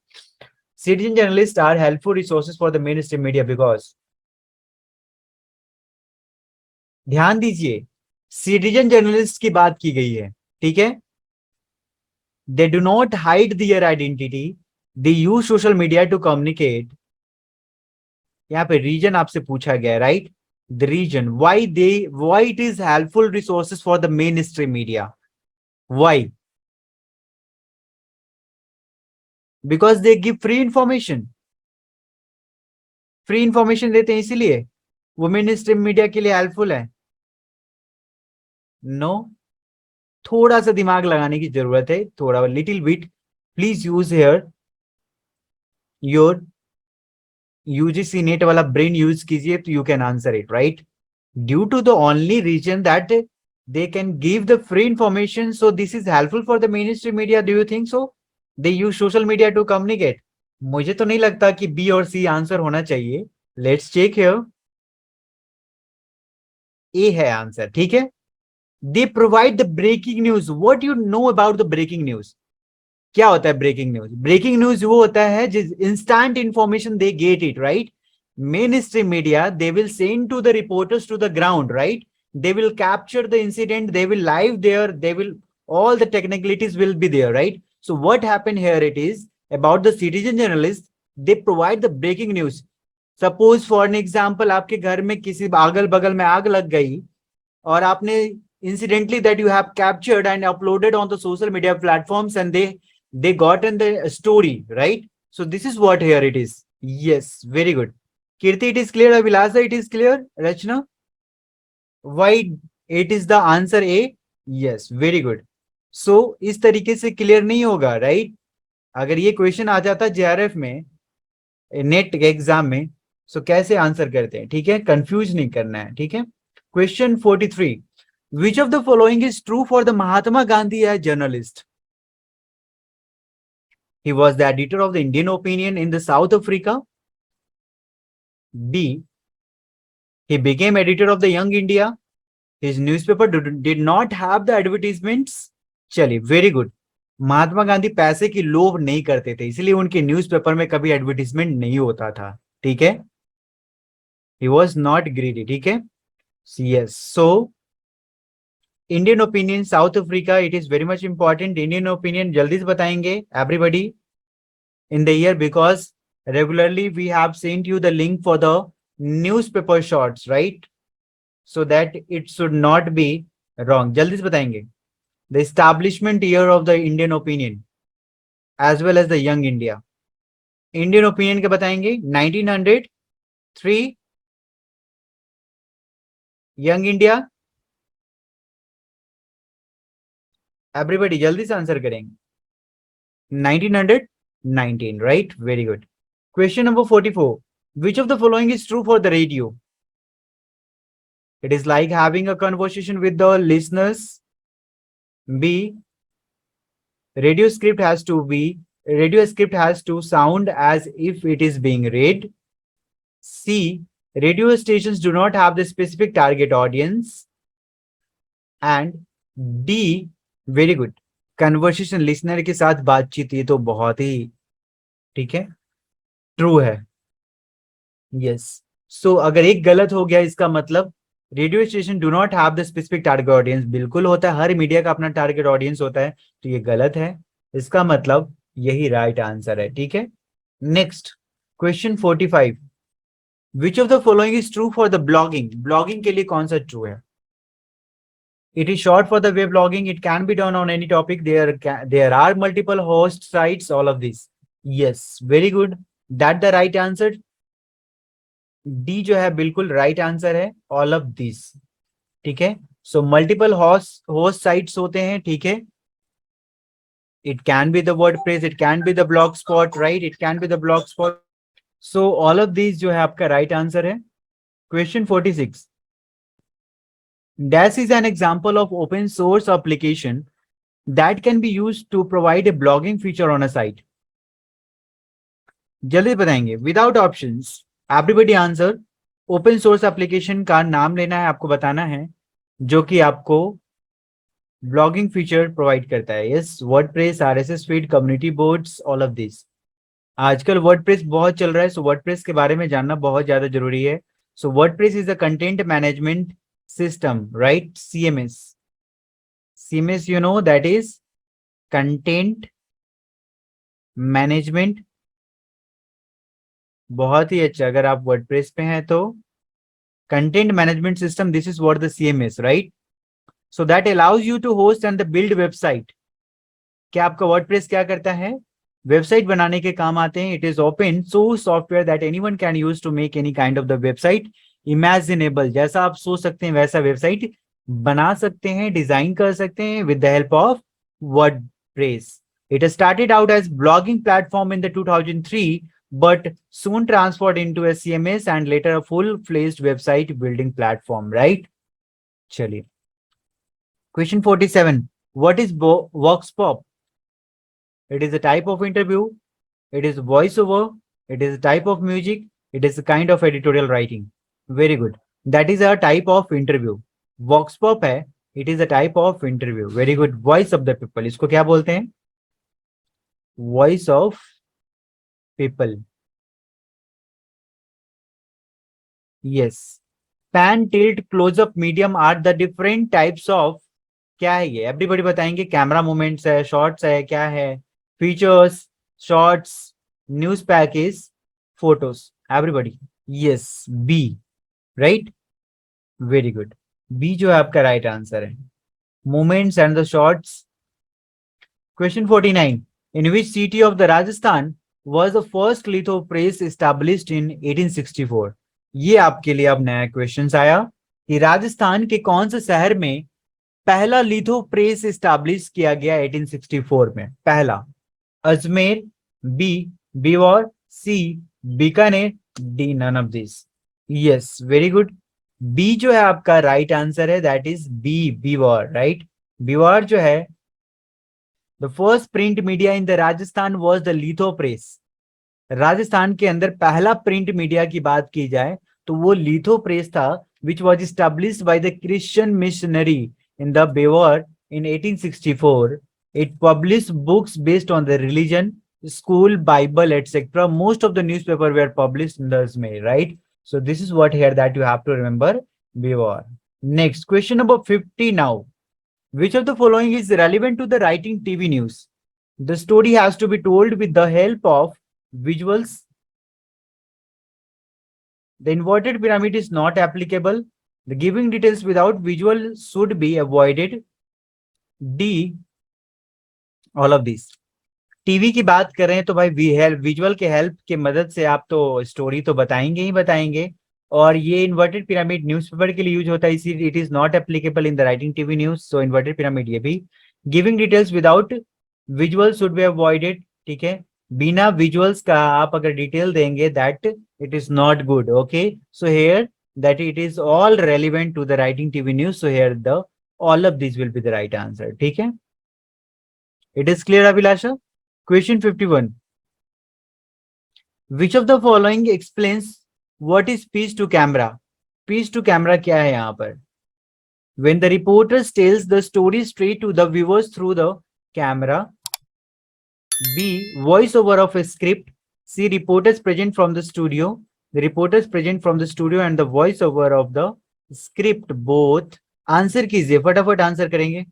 Citizen journalist are helpful resources for the mainstream media because, ध्यान दीजिए सिटीजन जर्नलिस्ट की बात की गई है, ठीक है। They do not hide their identity, they use social media to communicate. यहाँ पे रीजन आपसे पूछा गया, right, the reason why it is helpful resources for the mainstream media, why, because they give free information, free information देते हैं इसीलिए वो main stream media के लिए हेल्पफुल है। नो, थोड़ा सा दिमाग लगाने की जरूरत है, थोड़ा little bit, please use here your UGC NET वाला ब्रेन यूज कीजिए तो you can answer it, right. Due to the only reason that they can give the free information, so this is helpful for the mainstream media. Do you think so? They use social media to communicate. मुझे तो नहीं लगता कि B और C answer होना चाहिए। Let's check here, ए है answer, ठीक है। They provide the breaking news. What you know about the breaking news? क्या होता है ब्रेकिंग न्यूज? ब्रेकिंग न्यूज वो होता है जिस instant information they get it, right. Mainstream media they will send to the reporters to the ground, right, they will capture the incident, they will live there, they will, all the technicalities will be there, right? So what happened here, it is about the citizen journalists, they provide the breaking news. Suppose for an example, आपके घर में किसी अगल बगल में आग लग गई और आपने incidentally that you have captured and uploaded on the social media platforms and they got in the story, right? So this is what here it is. Yes, very good. Kirti, it is clear. Abhilasa, it is clear. Rachna, why it is the answer A? Yes, very good. So इस तरीके से clear नहीं होगा, right. अगर ये question आ जाता JRF में, net exam में, सो कैसे आंसर करते हैं, ठीक है, कंफ्यूज नहीं करना है, ठीक है। Question 43, which of the following is true for the Mahatma Gandhi as journalist? He was the editor of the Indian Opinion in the South Africa. B, he became editor of the Young India. His newspaper did not have the advertisements. चलिए, very good. Mahatma Gandhi पैसे की लोभ नहीं करते थे, इसलिए उनके newspaper में कभी एडवर्टीजमेंट नहीं होता था, ठीक है। He was not greedy, ठीक है। Yes, so Indian opinion south Africa, it is very much important. Indian opinion जल्दी से बताएंगे everybody in the year, because regularly we have sent you the link for the newspaper shorts, right? So that it should not be wrong. jaldi se batayenge the establishment year of the Indian Opinion as well as the Young India. Indian Opinion के बताएंगे 1903, young India, everybody जल्दी से answer करेंगे। 1919, right? Very good. Question number 44. Which of the following is true for the radio? It is like having a conversation with the listeners. B. Radio script has to sound as if it is being read. C. Radio stations do not have the specific target audience. And D. Very good. Conversation listener के साथ बातचीत, ये तो बहुत ही ठीक है, true है। Yes, सो अगर एक गलत हो गया इसका मतलब radio station do not have the specific target audience, बिल्कुल होता है, हर मीडिया का अपना टारगेट ऑडियंस होता है, तो ये गलत है, इसका मतलब यही राइट आंसर है। ठीक है, next question 45। Which of the following is true for the blogging? Blogging के लिए कौन सा ट्रू है? It is short for the web blogging. It can be done on any topic. There are multiple host sites. All of these. Yes, very good. That the right answer. D जो है बिल्कुल right answer है. All of these. ठीक है. So multiple host sites होते हैं. ठीक है. It can be the WordPress. It can be the Blogspot. Right? It can be the Blogspot. So all of these जो है आपका right answer है. Question 46. Dash is an example of open source application that can be used to provide a blogging feature on a site. जल्दी बताएंगे without options, everybody answer. Open source application का नाम लेना है, आपको बताना है जो कि आपको ब्लॉगिंग फीचर प्रोवाइड करता है। Yes, WordPress, RSS feed, community boards, all of this. आजकल वर्डप्रेस बहुत चल रहा है, सो वर्डप्रेस के बारे में जानना बहुत ज्यादा जरूरी है। So WordPress is a content management system, right? CMS. CMS, you know, that is content management. बहुत ही अच्छा, अगर आप वर्डप्रेस पे हैं तो content management system, this is what the CMS, right? So that allows you to host and build website. क्या आपका WordPress क्या करता है? वेबसाइट बनाने के काम आते हैं। It is open source software that anyone can use to make any kind of the website imaginable. जैसा आप सोच सकते हैं वैसा वेबसाइट बना सकते हैं, डिजाइन कर सकते हैं with the help of WordPress. It started out as blogging platform in the 2003 but soon transferred into a CMS and later a full-fledged website building platform, right? चलिए, question 47. What is Vox Pop? It is a type of interview. It is voiceover. It is a type of music. It is a kind of editorial writing. Very good. That is a type of interview. Vox Pop है. It is a type of interview. Very good. Voice of the people. इसको क्या बोलते हैं? Voice of people. Yes. Pan, tilt, close up, medium are the different types of, क्या है ये? Everybody बताएंगे। Camera movements है, शॉर्ट्स है, क्या है? Features, shorts, news package, photos. Everybody yes, B, right? Very good, B जो है आपका राइट आंसर है। Movements and the shorts. Question 49. In which city of the Rajasthan was the first litho press established in 1864? ये आपके लिए अब नया question आया कि राजस्थान के कौन से शहर में पहला लिथो प्रेस एस्टैब्लिश किया गया 1864 में? पहला Ajmer, B Beawar, C Bikaner, D none of this. Yes, very good, B जो है आपका राइट आंसर है, that is B, Beawar, right? Beawar जो है the first print media in the Rajasthan was the litho press. Rajasthan के अंदर पहला प्रिंट मीडिया की बात की जाए तो वो लिथो प्रेस था, which was established by the Christian missionary in the Beaver in 1864. It published books based on the religion, school, Bible, etc. Most of the newspaper were published in the Azmer, right? So this is what here that you have to remember, Beaver. Next, question number 50 now. Which of the following is relevant to the writing TV news? The story has to be told with the help of visuals. The inverted pyramid is not applicable. The giving details without visual should be avoided. D, all of these. TV की बात करें तो भाई visual के help की मदद से आप तो स्टोरी तो बताएंगे ही बताएंगे, और ये इन्वर्टेड पिरामिड न्यूज़पेपर के लिए यूज होता है, इसी it is not applicable in the writing TV news, so inverted pyramid ये भी। Giving details without visual should be avoided, ठीक है, बिना विजुअल्स का आप अगर डिटेल देंगे that it is not good, okay, so here that it is all relevant to the writing TV news. So here the all of these will be the right answer. ठीक है, it is clear Abhilasha? Question 51. Which of the following explains what is piece to camera? Piece to camera क्या है यहाँ पर? When the reporter tells the story straight to the viewers through the camera. B. Voice over of a script. C. Reporters present from the studio. The reporters present from the studio and the voice over of the script both. Answer कीजिए, फटाफट answer करेंगे।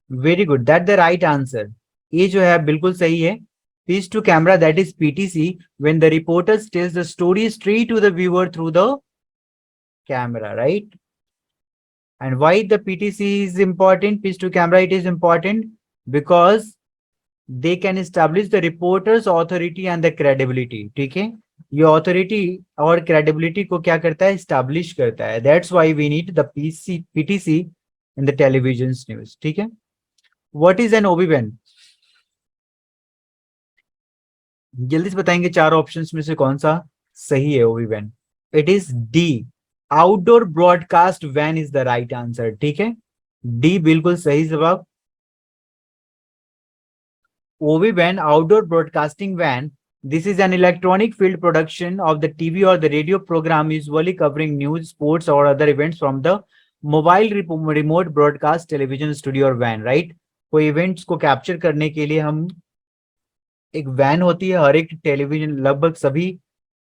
Very good, that the right answer. ये जो है बिल्कुल सही है। Piece to camera, that is PTC, when the reporters tells the story straight to the viewer through the camera, right? And why the PTC is important? Piece to camera, it is important because they can establish the reporter's authority and the credibility. ठीक है, ये authority और credibility को क्या करता है? Establish करता है। That's why we need the PTC in the television news, ठीक है। What is an OB van? जल्दी से बताएंगे चार ऑप्शंस में से कौन सा सही है OB van? It is D, outdoor broadcast van is the right answer, ठीक है, डी बिल्कुल सही जवाब। OB van, outdoor broadcasting van, this is an electronic field production of the TV or the radio program usually covering news, sports or other events from the mobile remote broadcast television studio or van, right? कोई events को capture करने के लिए हम एक van होती है, हर एक टेलीविजन लगभग सभी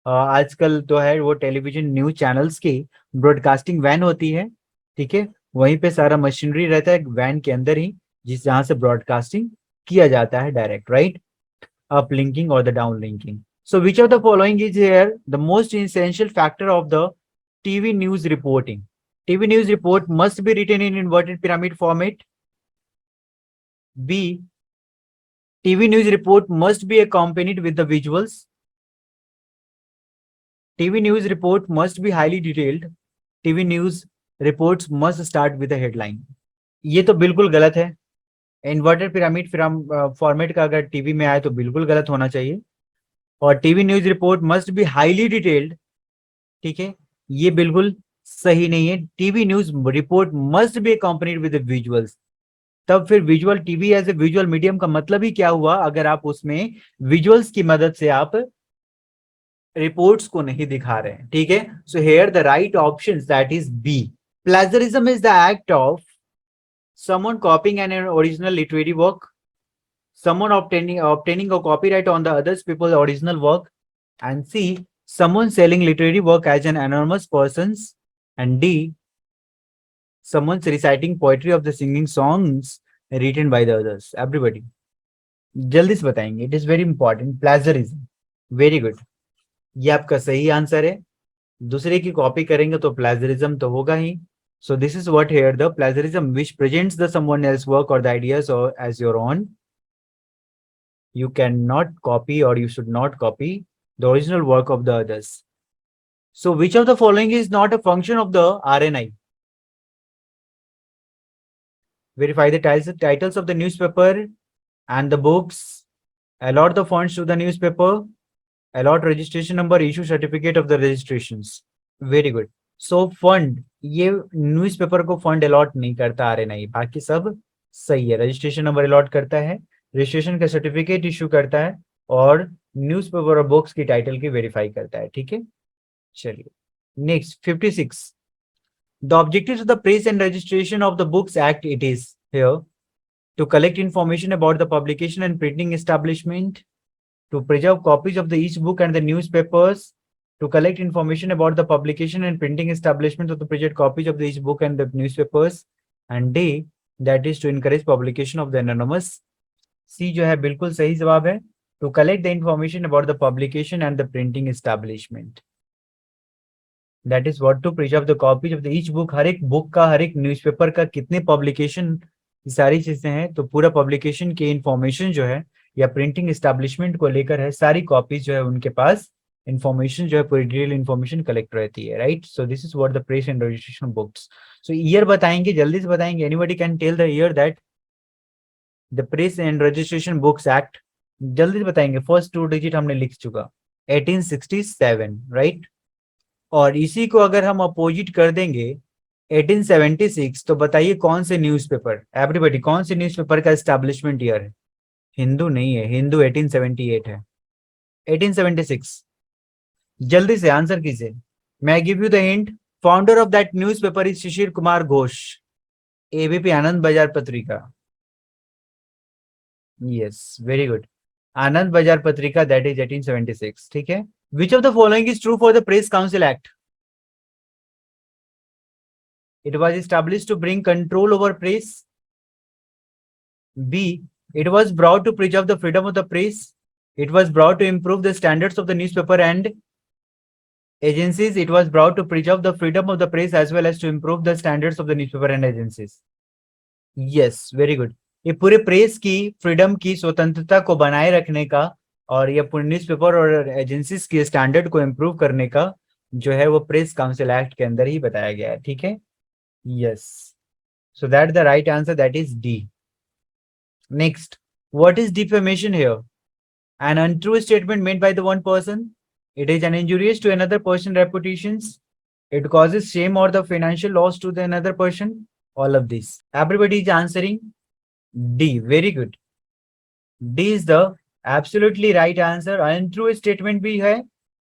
आजकल तो है वो टेलीविजन न्यूज चैनल्स की ब्रॉडकास्टिंग वैन होती है, ठीक है, वहीं पे सारा मशीनरी रहता है वैन के अंदर ही, जिस जहां से ब्रॉडकास्टिंग किया जाता है direct, right? Uplinking or the downlinking. So which of the following is here the most essential factor of the TV news reporting? TV news report must be written in inverted pyramid format. B. TV news report must be accompanied with the visuals. TV news report must be highly detailed. TV news reports must start with a headline. ये तो बिल्कुल गलत है। Inverted pyramid format का अगर TV में आए तो बिल्कुल गलत होना चाहिए। और TV news report must be highly detailed, ठीक है, ये बिल्कुल सही नहीं है। TV news report must be accompanied with visuals. तब फिर visual TV as a visual medium का मतलब ही क्या हुआ अगर आप उसमें विजुअल्स की मदद से आप रिपोर्ट्स को नहीं दिखा रहे हैं, ठीक है। So here the right option that is B. Plagiarism is the act of someone copying an original literary work, someone obtaining a copyright on the others people's original work, and C, someone selling literary work as an anonymous persons, and D, someone's reciting poetry of the singing songs written by the others. Everybody जल्दी से बताएंगे, it is very important. Plagiarism, very good, ये आपका सही answer है। दूसरे की copy करेंगे तो प्लेजरिज्म तो होगा ही। So this is what here the plagiarism which presents the someone else work or the ideas or as your own. You cannot copy or you should not copy the original work of the others. So which of the following is not a function of the RNI? Verify the titles of the newspaper and the books. Allot the funds to the newspaper. Allot registration number, issue certificate of the registrations. Very good. So fund, ये newspaper को fund allot नहीं करता RNI, बाकी सब सही है। Registration number allot करता है, रजिस्ट्रेशन का सर्टिफिकेट इशू करता है और न्यूज़पेपर और बुक्स की टाइटल की वेरीफाई करता है, ठीक है। चलिए next 56। The objectives of the press and registration of the books act it is here to collect information about the publication and printing establishment, to preserve copies of the each book and the newspapers, to collect information about the publication and printing establishment of the printed copies of each book and the newspapers, and D, that is to encourage publication of the anonymous. C जो है बिल्कुल सही जवाब है, to collect the information about the publication and the printing establishment. That is what to preserve the copies of the each book, हर एक book का, हर एक newspaper का कितने पब्लिकेशन, सारी चीजें हैं, तो पूरा पब्लिकेशन की इंफॉर्मेशन जो है या प्रिंटिंग एस्टैब्लिशमेंट को लेकर है, सारी कॉपीज जो है उनके पास इंफॉर्मेशन जो है पूरी डिटेल इंफॉर्मेशन कलेक्ट रहती है, right. So this is what the press and registration books. So year बताएंगे, जल्दी से बताएंगे, anybody can tell the year that the press and registration books act, जल्दी से बताएंगे। फर्स्ट 2 डिजिट हमने लिख चुका, 1867, राइट। और इसी को अगर हम अपोजिट कर देंगे 1876, तो बताइए कौन से न्यूज़पेपर, एवरीबॉडी कौन से न्यूज़पेपर का एस्टैब्लिशमेंट ईयर है? हिंदू नहीं है, हिंदू 1878 है, 1876। जल्दी से आंसर कीजिए। मैं give you the hint, founder of that newspaper is Shishir Kumar Ghosh, ABP Ananda Bazar Patrika. Yes, very good, आनंद बाजार पत्रिका, दैट इज 1876, ठीक है। Which of the following is true for the press council act? It was established to bring control over press. B. It was brought to preserve the freedom of the press. It was brought to improve the standards of the newspaper and agencies. It was brought to preserve the freedom of the press as well as to improve the standards of the newspaper and agencies. Yes, very good. ये पूरे press की freedom की स्वतंत्रता को बनाए रखने का और ये पूरे न्यूज़पेपर और एजेंसीज के स्टैंडर्ड को इम्प्रूव करने का जो है वो प्रेस काउंसिल एक्ट के अंदर ही बताया गया है, ठीक है। Yes. So that's the right answer. That is D. Next, what is defamation here? An untrue statement made by the one person. It is an injurious to another person's reputations. It causes shame or the financial loss to the another person. All of this. Everybody is answering D. Very good. D is the absolutely right answer. Untrue statement भी है,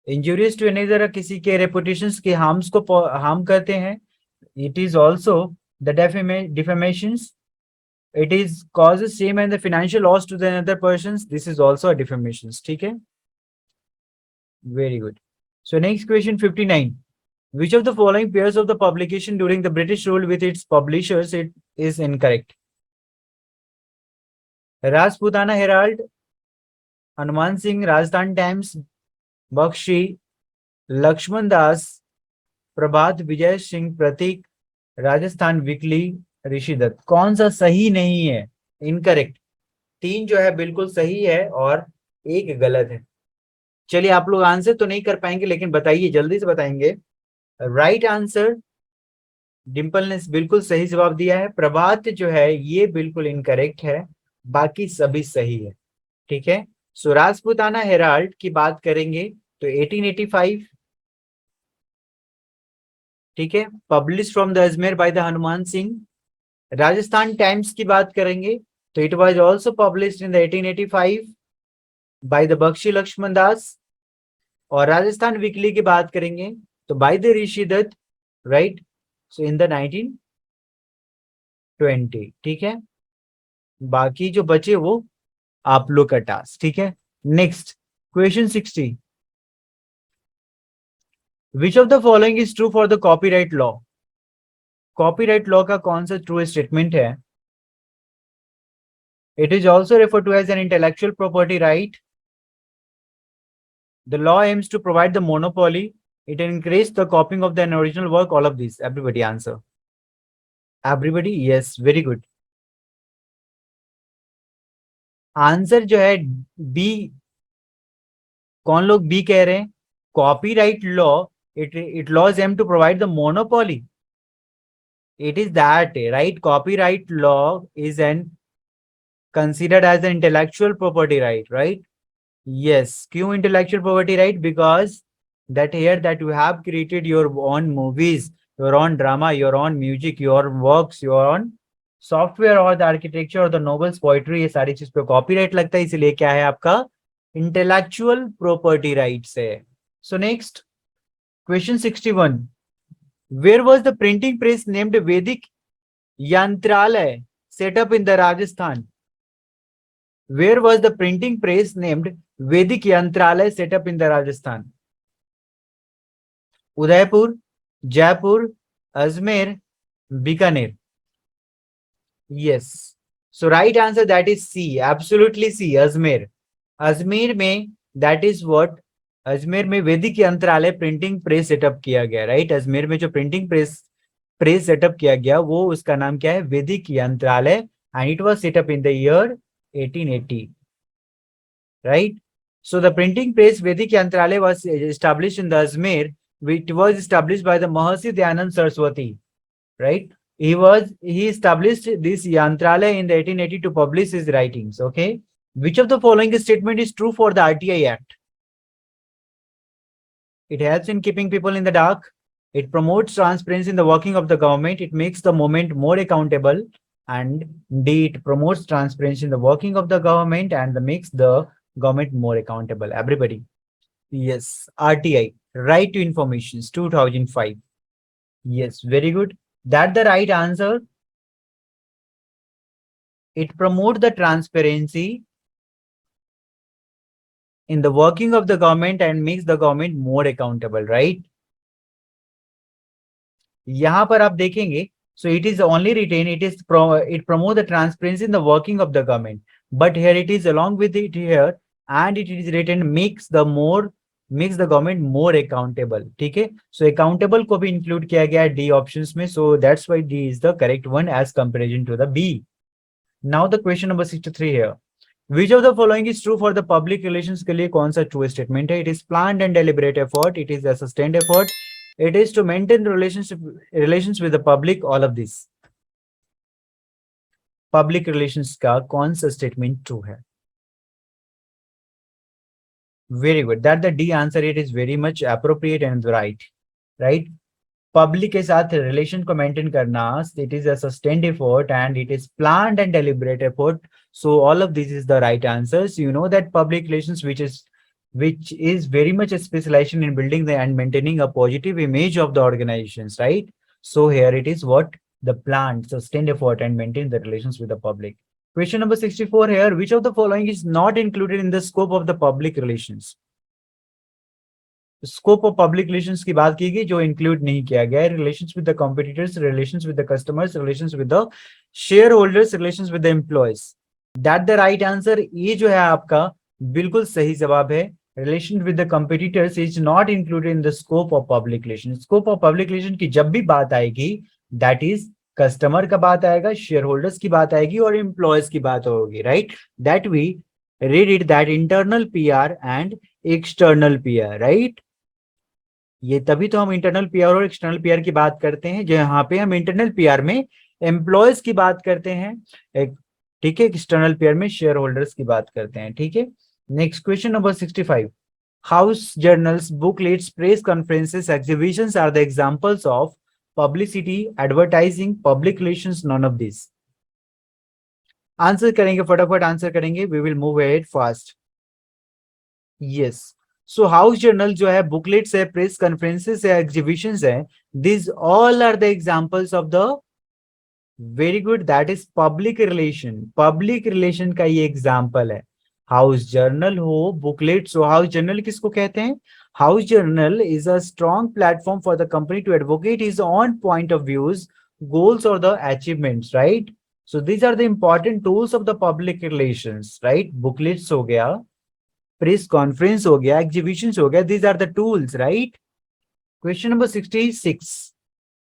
injurious to another किसी के reputations के harms को harm करते हैं. It is also the defamations. It is causes shame and the financial loss to the another persons. This is also a defamations. ठीक है? Very good. So next question 59. Which of the following pairs of the publication during the British rule with its publishers it is incorrect? Rajputana Herald, Hanuman Singh, Rajasthan Times, Bakshi, Laxman Das, Prabhat Vijay Singh Pratik, Rajasthan Weekly, Rishidatt. कौन सा सही नहीं है? Incorrect. 3 जो है बिल्कुल सही है और 1 गलत है। चलिए, आप लोग आंसर तो नहीं कर पाएंगे लेकिन बताइए, जल्दी से बताएंगे। राइट आंसर, डिम्पल ने बिल्कुल सही जवाब दिया है। प्रभात जो है ये बिल्कुल इनकरेक्ट है, बाकी सभी सही है, ठीक है। सो राजपूताना हेराल्ड की बात करेंगे तो 1885, ठीक है, publish from the Ajmer by the Hanuman Singh. Rajasthan Times की बात करेंगे तो it was also published in the 1885 by the Bakshi Laxman Das. और राजस्थान वीकली की बात करेंगे तो by the Rishidatt, right, so in the 1920, ठीक है। बाकी जो बचे वो आप लोग का टास्क, ठीक है। Next question 60, which of the following is true for the copyright law? Copyright law का कौन सा ट्रू स्टेटमेंट है? It is also refer to as an intellectual property right. The law aims to provide the monopoly. It encourages the copying of the original work. All of these. Everybody answer. Everybody, yes, very good. Answer जो है B. कौन लोग B कह रहे हैं? Copyright law, it laws aim to provide the monopoly. It is that, right? Copyright law is an considered as an intellectual property right? Yes. क्यों intellectual property right? Because that here that you have created your own movies, your own drama, your own music, your works, your own software और the architecture और the novels, poetry, ये सारी चीज पे copyright लगता है, इसलिए क्या है आपका इंटेलेक्चुअल प्रॉपर्टी राइट्स है। So next question 61, where was the printing press named Vaidik Yantralaya set up in the Rajasthan? Where was the printing press named Vaidik Yantralaya set up in the Rajasthan? Udaipur, Jaipur, Ajmer, Bikaner. Yes. So right answer that is C. Absolutely C. Ajmer. Ajmer में that is what, Ajmer में वैदिक Yantralay printing press setup किया गया, right. Ajmer में जो printing press setup किया गया वो उसका नाम क्या है? Vaidik Yantralaya, and it was set up in the year 1880, right. So the printing press Vedic Yantralaya was established in the Ajmer, which was established by the Mahasi Dayanand Saraswati, right? He established this Yantralaya in the 1880 to publish his writings. Okay, which of the following statement is true for the RTI Act? It helps in keeping people in the dark. It promotes transparency in the working of the government. It makes the movement more accountable. And D, it promotes transparency in the working of the government and makes the government more accountable. Everybody. Yes, RTI, Right to Information, 2005. Yes, very good. That the right answer. It promotes the transparency in the working of the government and makes the government more accountable, right? यहाँ पर आप देखेंगे, so it is only written, it promote the transparency in the working of the government, but here it is along with it here, and it is written makes the government more accountable. ठीक है, so accountable को भी include किया गया है D options में, so that's why D is the correct one as comparison to the B. Now the question number 63 here. Which of the following is true for the public relations के लिए कौन सा true statement है? It is planned and deliberate effort. It is a sustained effort. It is to maintain relations with the public. All of this. Public relations का कौन सा statement true है? Very good. That the D answer it is very much appropriate and right. Right? Public के साथ relation को maintain करना, it is a sustained effort and it is planned and deliberate effort. So all of this is the right answers. You know that public relations, which is very much a specialization in building and maintaining a positive image of the organizations, right? So here it is what the planned, sustained effort and maintain the relations with the public. Question number 64 here. Which of the following is not included in the scope of the public relations? Scope of public relations की बात की गई जो include नहीं किया गया है. Relations with the competitors, relations with the customers, relations with the share holders, relations with the employees. That the right answer. ये जो है आपका बिल्कुल सही जवाब है. Relation with the competitors is not included in the scope of public relation. Scope of public relation की जब भी बात आएगी, दैट इज कस्टमर का बात आएगा, शेयर होल्डर्स की बात आएगी और एम्प्लॉयज की बात होगी, right? That we read it that internal PR and external PR, right? ये तभी तो हम इंटरनल पीआर और एक्सटर्नल पीआर की बात करते हैं, जो यहाँ पे हम इंटरनल पीआर में एम्प्लॉयज की बात करते हैं, ठीक है, एक्सटर्नल पीआर में शेयर होल्डर्स की बात करते हैं, ठीक है. Next question number 65. House journals, booklets, press conferences, exhibitions are the examples of publicity, advertising, public relations, none of this. Answer करेंगे, फटाफट आंसर करेंगे. We will move ahead fast. Yes, so house journal जो है, booklets है, press conferences है, exhibitions है, this all are the examples of the, very good, that is public relation. Public relation का ये एग्जांपल है. हाउस जर्नल हो, booklets हो. हाउस जर्नल किसको कहते हैं? House journal is a strong platform for the company to advocate his own point of views, goals और the achievements, right? So these are the important tools of the public relations, right? Booklets हो गया, press conference हो गया, exhibitions हो गया. These are the tools, right? Question number 66.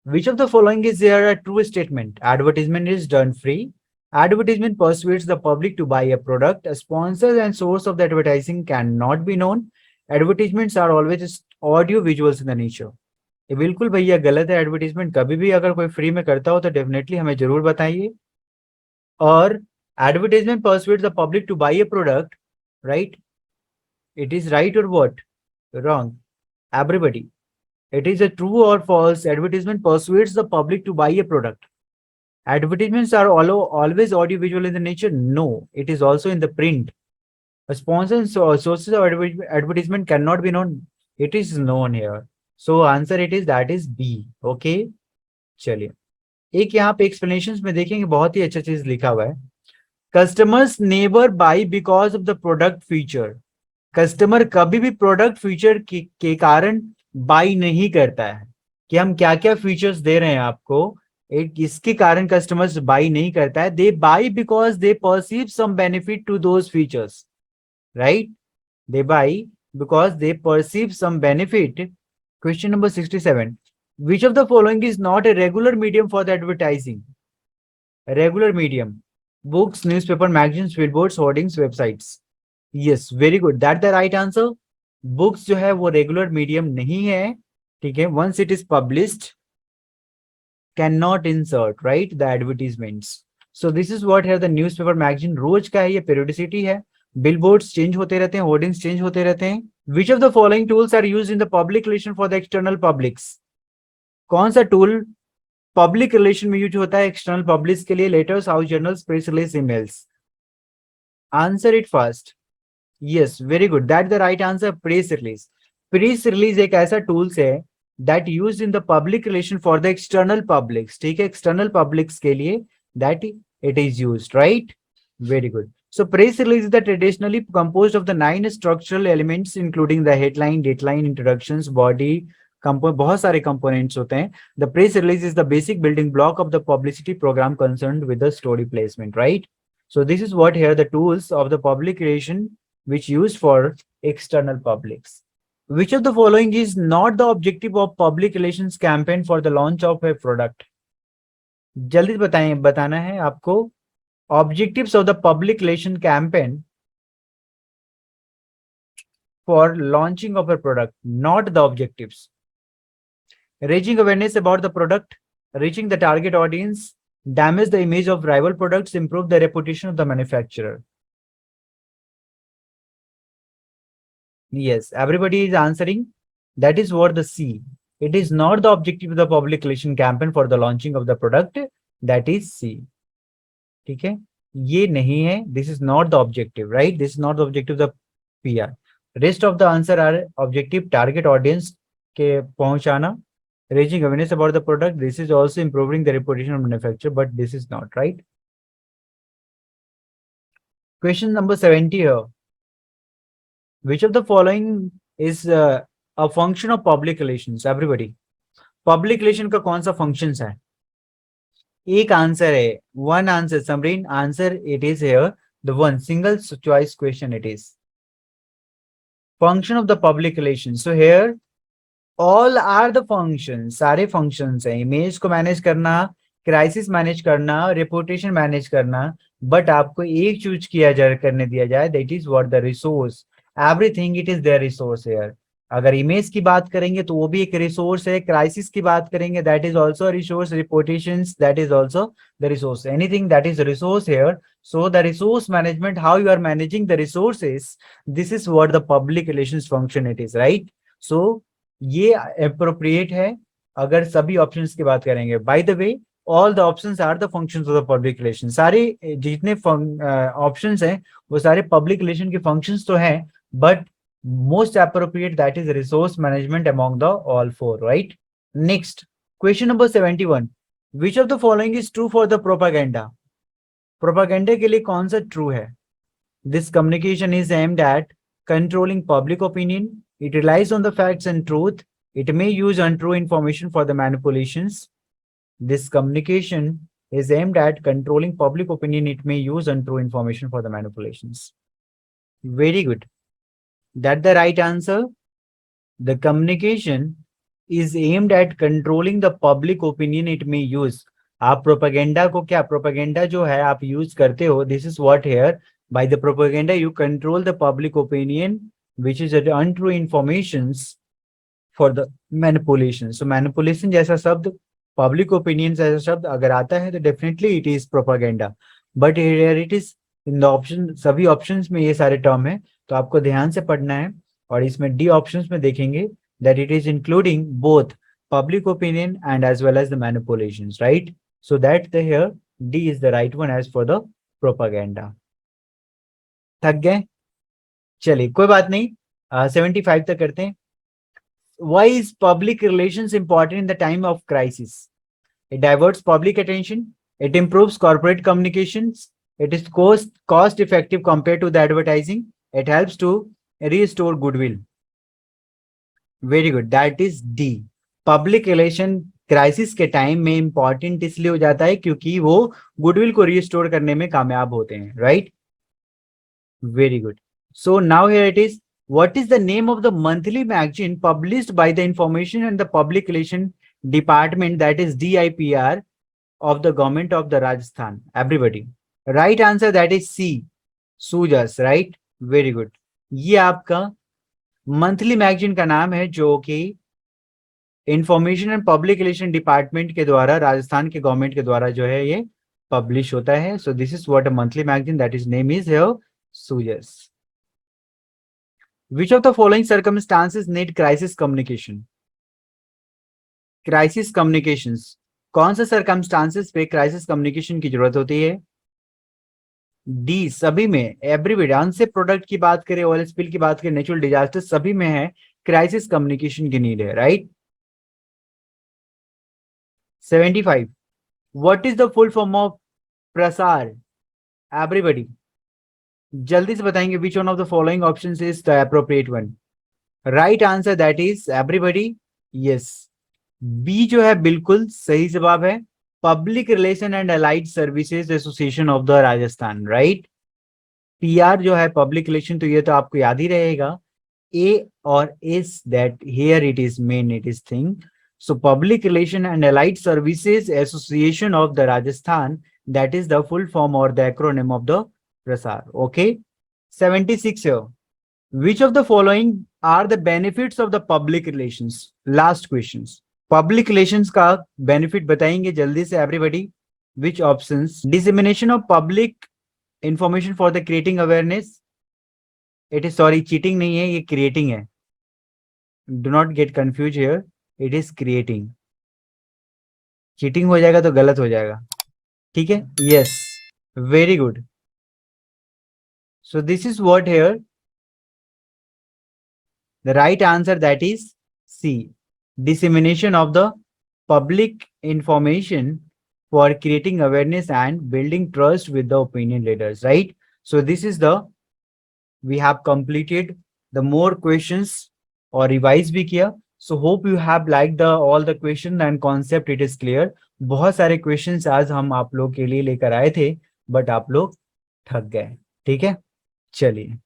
Which of the following is there a true statement? Advertisement is done free. Advertisement persuades the public to buy a product. A sponsor and source of the advertising cannot be known. Advertisements are always audio visuals in the nature. ये बिल्कुल भैया गलत है. Advertisement कभी भी अगर कोई free में करता हो तो डेफिनेटली हमें जरूर बताइए. और advertisement persuades the public to buy a product, right? It is right or what? Wrong. Everybody. It is a true or false. Advertisement persuades the public to buy a product. Advertisements are always audiovisual in the nature. No, it is also in the print. A sponsor and sources of advertisement cannot be known. It is known here. So answer it is, that is B. Okay. चलिए, एक यहाँ पे explanations में देखेंगे, बहुत ही अच्छा चीज लिखा हुआ है. Customers never buy because of the product feature. Customer कभी भी प्रोडक्ट फीचर के कारण बाय नहीं करता है कि हम क्या क्या फीचर्स दे रहे हैं आपको, एक इसके कारण कस्टमर्स बाय नहीं करता है. They buy because they perceive some benefit to those features, right? They buy because they perceive some benefit. Question number 67. Which of the following is not a regular medium for the advertising? A regular medium. Books, newspaper, magazines, billboards, hoardings, websites. Yes, very good, that the right answer. Books जो है वो regular medium नहीं है, ठीक है। Once it is published can not insert right the advertisements. So this is what है the newspaper magazine रोज का है, ये पेरियोडिसिटी है। बिलबोर्ड्स चेंज होते रहते हैं, होर्डिंग्स चेंज होते रहते हैं। Which of the following tools are used in the public relation for the external publics? कौन सा टूल पब्लिक रिलेशन में यूज होता है एक्सटर्नल पब्लिक के लिए? Letters, house journals, press release, emails. Answer it first. Yes, very good, that the right answer, press release. Press release एक ऐसा tools है that used in the public relation for the external publics, ठीक है, external publics के लिए that it is used, right. Very good. So press release is the traditionally composed of the 9 structural elements including the headline, dateline, introductions, body, बहुत सारे components होते हैं। The press release is the basic building block of the publicity program concerned with the story placement, right? So this is what here the tools of the public relation which used for external publics. Which of the following is not the objective of public relations campaign for the launch of a product? जल्दी बताएं, बताना है आपको। Objectives of the public relation campaign for launching of a product, not the objectives. Raising awareness about the product, reaching the target audience, damage the image of rival products, improve the reputation of the manufacturer. Yes, everybody is answering. That is what the C. It is not the objective of the public relation campaign for the launching of the product. That is C. ठीक है, ये नहीं है, this is not the objective, right, this is not the objective the PR. Rest of the answer are objective, target audience के पहुंचाना, raising awareness about the product, this is also improving the reputation of manufacturer, but this is not right. Question number 70 है, which of the following is a function of public relations? Everybody, public relation का कौन सा functions है? एक आंसर है, one answer Samreen, answer it is here the one single choice question, it is function of the public relation. So here all are the function, सारे functions हैं, image को मैनेज करना, क्राइसिस मैनेज करना, रेपुटेशन मैनेज करना, but आपको एक choose किया जा करने दिया जाए, that is what the resource, everything it is there resource here. अगर इमेज की बात करेंगे तो वो भी एक रिसोर्स है, क्राइसिस की बात करेंगे that is also resource, reputations that is also the resource, anything that is resource here. So the resource management, how you are managing the resources, this is what the public relations function it is, right. So ये appropriate है अगर सभी options की बात करेंगे। By the way, all the options are the functions of the public relation, सारे जितने options हैं वो सारे पब्लिक रिलेशन के फंक्शंस तो हैं, but most appropriate that is resource management among the all four, right? Next, question number 71, which of the following is true for the propaganda? Propaganda के लिए कौन सा true है? This communication is aimed at controlling public opinion. It relies on the facts and truth. It may use untrue information for the manipulations. This communication is aimed at controlling public opinion. It may use untrue information for the manipulations. Very good. That the right answer? The communication is aimed at controlling the public opinion it may use. आप propaganda को क्या, propaganda जो है आप use करते हो, this is what here, by the propaganda you control the public opinion which is untrue informations for the manipulation. So manipulation जैसा शब्द, पब्लिक ओपिनियन जैसा शब्द अगर आता है तो definitely it is propaganda, but here it is in the option, सभी options में ये सारे टर्म है, तो आपको ध्यान से पढ़ना है। और इसमें डी ऑप्शंस में देखेंगे that it is including both public opinion and as well as the manipulations, right. So that the here D is the right one as for the propaganda. थक गए, चलिए कोई बात नहीं, 75 तक करते हैं। Why is public relations important in the time of crisis? It diverts public attention, it improves corporate communications, it is cost effective compared to the advertising, it helps to restore goodwill. Very good, that is D. Public relation crisis के time में important इसलिए हो जाता है क्योंकि वो goodwill को restore करने में कामयाब होते हैं, right. Very good. So now here it is, what is the name of the monthly magazine published by the Information and the Public Relation Department, that is DIPR, of the government of the Rajasthan? Everybody, right answer, that is C, Sujas, right? Very good. ये आपका monthly magazine का नाम है जो कि information and public relation department के द्वारा, राजस्थान के गवर्नमेंट के द्वारा जो है ये पब्लिश होता है। So this is what a monthly magazine, that is name is here सूयस। Which of the following circumstances need crisis communication? Crisis communications, कौन सा सर्कमस्टांसेस पे क्राइसिस कम्युनिकेशन की जरूरत होती है? डी सभी में, एवरीवेयर। अनसेफ प्रोडक्ट की बात करें, ऑयल स्पिल की बात करें, नेचुरल डिजास्टर, सभी में है क्राइसिस कम्युनिकेशन की नीड है, right. 75, what is the full form of Prasar? Everybody जल्दी से बताएंगे। Which one of the following options is the appropriate one? Right answer that is everybody. Yes, B जो है बिल्कुल सही जवाब है, public relation and allied services association of the Rajasthan, right. PR जो है पब्लिक रिलेशन, तो ये तो आपको याद ही रहेगा, ए और इस, that here it is main, it is thing. So public relation and allied services association of the Rajasthan, that is the full form or the acronym of the prasar. Okay. 76 here, which of the following are the benefits of the public relations? Last questions, public relations का benefit बताएंगे जल्दी से everybody. Which options? Dissemination of public information for the creating awareness. It is, sorry, cheating नहीं है, ये creating है, do not get confused here, it is creating. cheating हो जाएगा तो गलत हो जाएगा, ठीक है। Yes, very good. So this is what here the right answer, that is C, dissemination of the public information for creating awareness and building trust with the opinion leaders, right? So this is the, we have completed the more questions or revise भी किया. So hope you have liked the all the question and concept, it is clear. बहुत सारे questions आज हम आप लोग के लिए लेकर आए थे, but आप लोग थक गए, ठीक है। चलिए,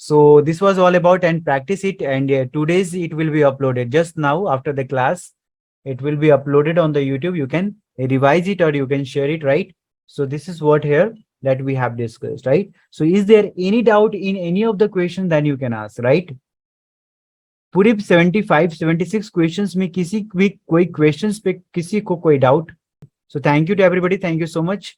so this was all about, and practice it, and 2 days it will be uploaded just now after the class. It will be uploaded on the YouTube. You can revise it or you can share it, right? So this is what here that we have discussed, right? So is there any doubt in any of the questions, then you can ask, right? पूरे 75 76 questions में किसी भी कोई questions पे किसी को कोई doubt? So thank you to everybody, thank you so much.